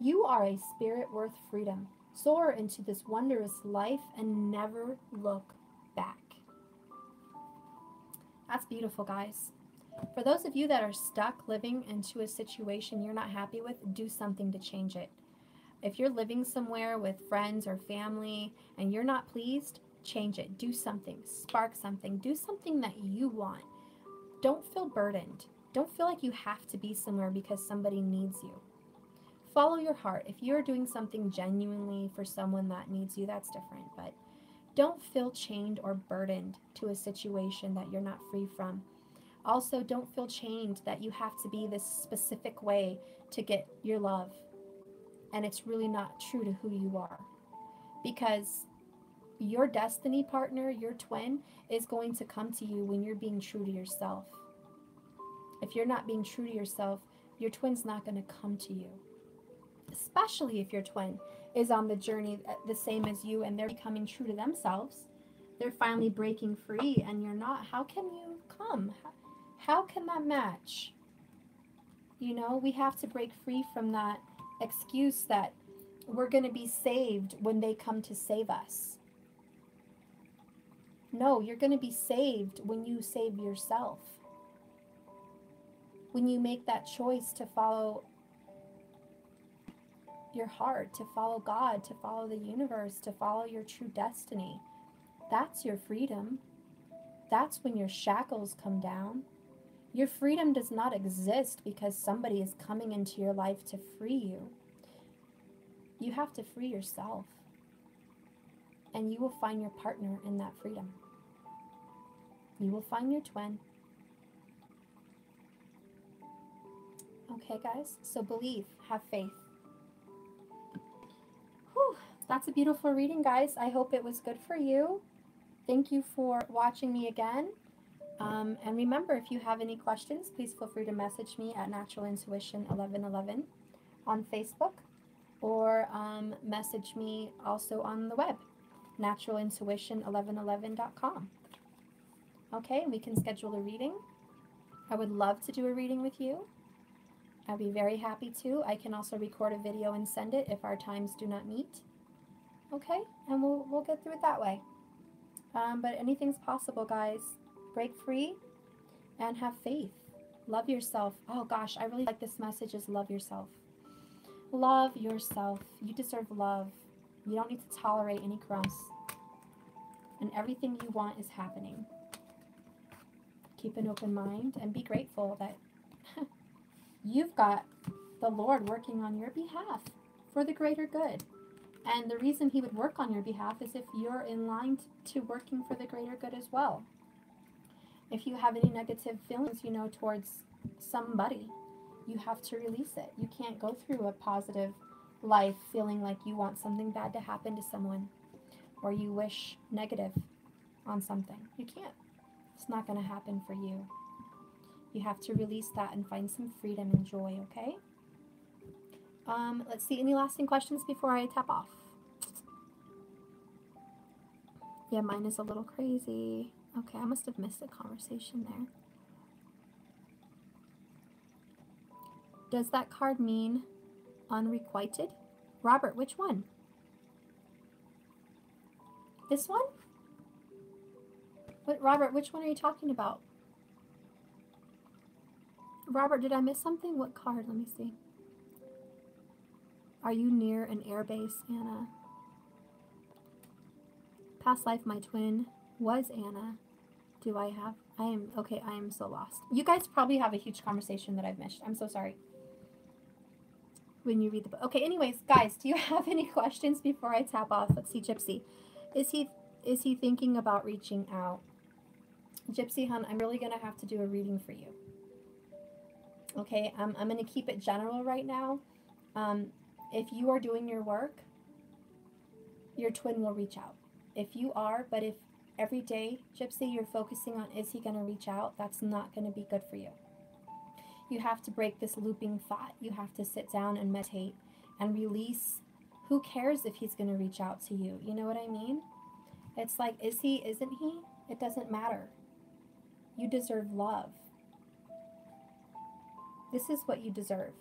You are a spirit worth freedom. Soar into this wondrous life and never look back. That's beautiful, guys. For those of you that are stuck living into a situation you're not happy with, do something to change it. If you're living somewhere with friends or family and you're not pleased, change it. Do something. Spark something. Do something that you want. Don't feel burdened. Don't feel like you have to be somewhere because somebody needs you. Follow your heart. If you're doing something genuinely for someone that needs you, that's different. But don't feel chained or burdened to a situation that you're not free from. Also, don't feel chained that you have to be this specific way to get your love. And it's really not true to who you are. Because your destiny partner, your twin, is going to come to you when you're being true to yourself. If you're not being true to yourself, your twin's not going to come to you. Especially if your twin is on the journey the same as you and they're becoming true to themselves. They're finally breaking free and you're not. How can you come? How can that match? You know, we have to break free from that excuse that we're going to be saved when they come to save us. No, you're going to be saved when you save yourself. When you make that choice to follow your heart, to follow God, to follow the universe, to follow your true destiny. That's your freedom. That's when your shackles come down. Your freedom does not exist because somebody is coming into your life to free you. You have to free yourself. And you will find your partner in that freedom. You will find your twin. Okay, guys? So believe, have faith. Whew, that's a beautiful reading, guys. I hope it was good for you. Thank you for watching me again. And remember, if you have any questions, please feel free to message me at Natural Intuition 1111 on Facebook, or message me also on the web, naturalintuition1111.com. Okay, we can schedule a reading. I would love to do a reading with you. I'd be very happy to. I can also record a video and send it if our times do not meet. Okay, and we'll get through it that way. But anything's possible, guys. Break free and have faith. Love yourself. Oh gosh, I really like this message, is love yourself. Love yourself. You deserve love. You don't need to tolerate any crumbs. And everything you want is happening. Keep an open mind and be grateful that you've got the Lord working on your behalf for the greater good. And the reason he would work on your behalf is if you're in line to working for the greater good as well. If you have any negative feelings, you know, towards somebody, you have to release it. You can't go through a positive life feeling like you want something bad to happen to someone, or you wish negative on something. You can't. It's not going to happen for you. You have to release that and find some freedom and joy, okay? Let's see, any lasting questions before I tap off? Yeah, mine is a little crazy. Okay, I must have missed a conversation there. Does that card mean unrequited? Robert, which one? This one? What, Robert, which one are you talking about? Robert, did I miss something? What card? Let me see. Are you near an airbase, Anna? Past life, my twin was Anna. Do I have? I am so lost. You guys probably have a huge conversation that I've missed. I'm so sorry. When you read the book. Okay, anyways, guys, do you have any questions before I tap off? Let's see, Gypsy. Is he thinking about reaching out? Gypsy, hun, I'm really going to have to do a reading for you. Okay, I'm going to keep it general right now. If you are doing your work, your twin will reach out. If you are, but if every day, Gypsy, you're focusing on is he going to reach out, that's not going to be good for you. You have to break this looping thought. You have to sit down and meditate and release. Who cares if he's going to reach out to you? You know what I mean? It's like, is he, isn't he? It doesn't matter. You deserve love. This is what you deserve.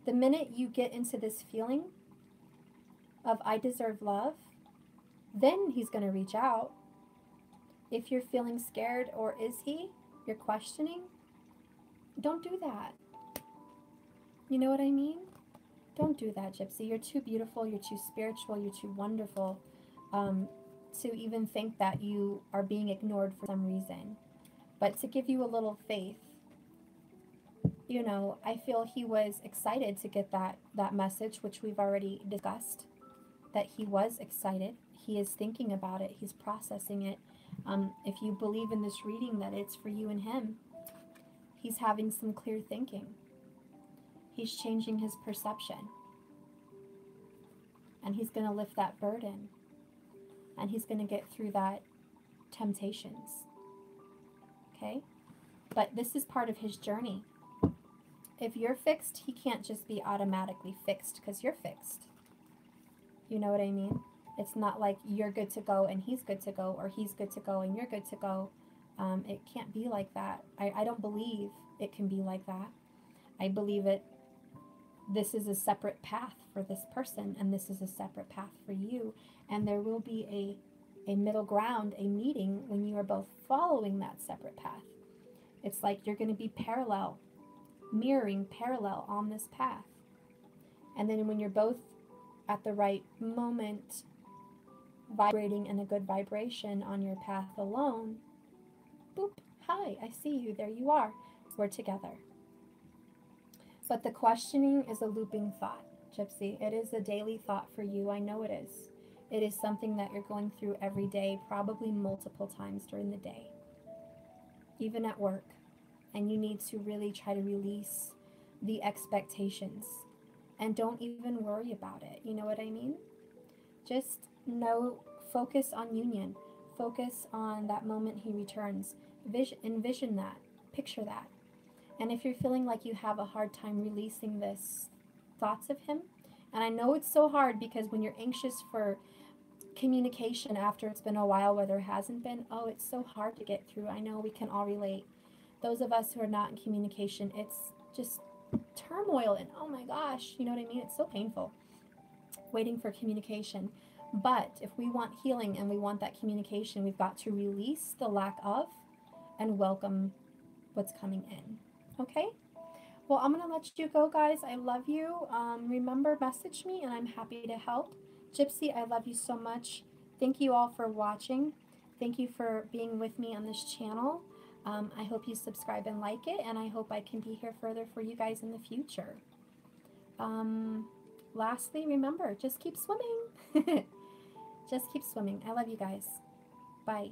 The minute you get into this feeling of I deserve love, then he's going to reach out. If you're feeling scared, or is he, you're questioning, don't do that. You know what I mean? Don't do that, Gypsy. You're too beautiful, you're too spiritual, you're too wonderful to even think that you are being ignored for some reason. But to give you a little faith, you know, I feel he was excited to get that message, which we've already discussed, that he was excited. He is thinking about it. He's processing it. If you believe in this reading that it's for you and him, he's having some clear thinking. He's changing his perception. And he's going to lift that burden. And he's going to get through that temptations. Okay? But this is part of his journey. If you're fixed, he can't just be automatically fixed because you're fixed. You know what I mean? It's not like you're good to go and he's good to go, or he's good to go and you're good to go. It can't be like that. I don't believe it can be like that. I believe this is a separate path for this person, and this is a separate path for you. And there will be a middle ground, a meeting when you are both following that separate path. It's like you're going to be parallel, mirroring parallel on this path. And then when you're both at the right moment, vibrating in a good vibration on your path alone, boop, hi, I see you, there you are, we're together. But the questioning is a looping thought, Gypsy. It is a daily thought for you. I know it is. It is something that you're going through every day, probably multiple times during the day, even at work. And you need to really try to release the expectations. And don't even worry about it. You know what I mean? Just focus on union. Focus on that moment he returns. Envision that. Picture that. And if you're feeling like you have a hard time releasing this thoughts of him, and I know it's so hard because when you're anxious for communication after it's been a while where there hasn't been, oh, it's so hard to get through. I know we can all relate. Those of us who are not in communication, it's just turmoil and oh my gosh, you know what I mean? It's so painful waiting for communication. But if we want healing and we want that communication, we've got to release the lack of and welcome what's coming in. Okay? Well, I'm going to let you go, guys. I love you. Remember, message me, and I'm happy to help. Gypsy, I love you so much. Thank you all for watching. Thank you for being with me on this channel. I hope you subscribe and like it, and I hope I can be here further for you guys in the future. Lastly, remember, just keep swimming. Just keep swimming. I love you guys. Bye.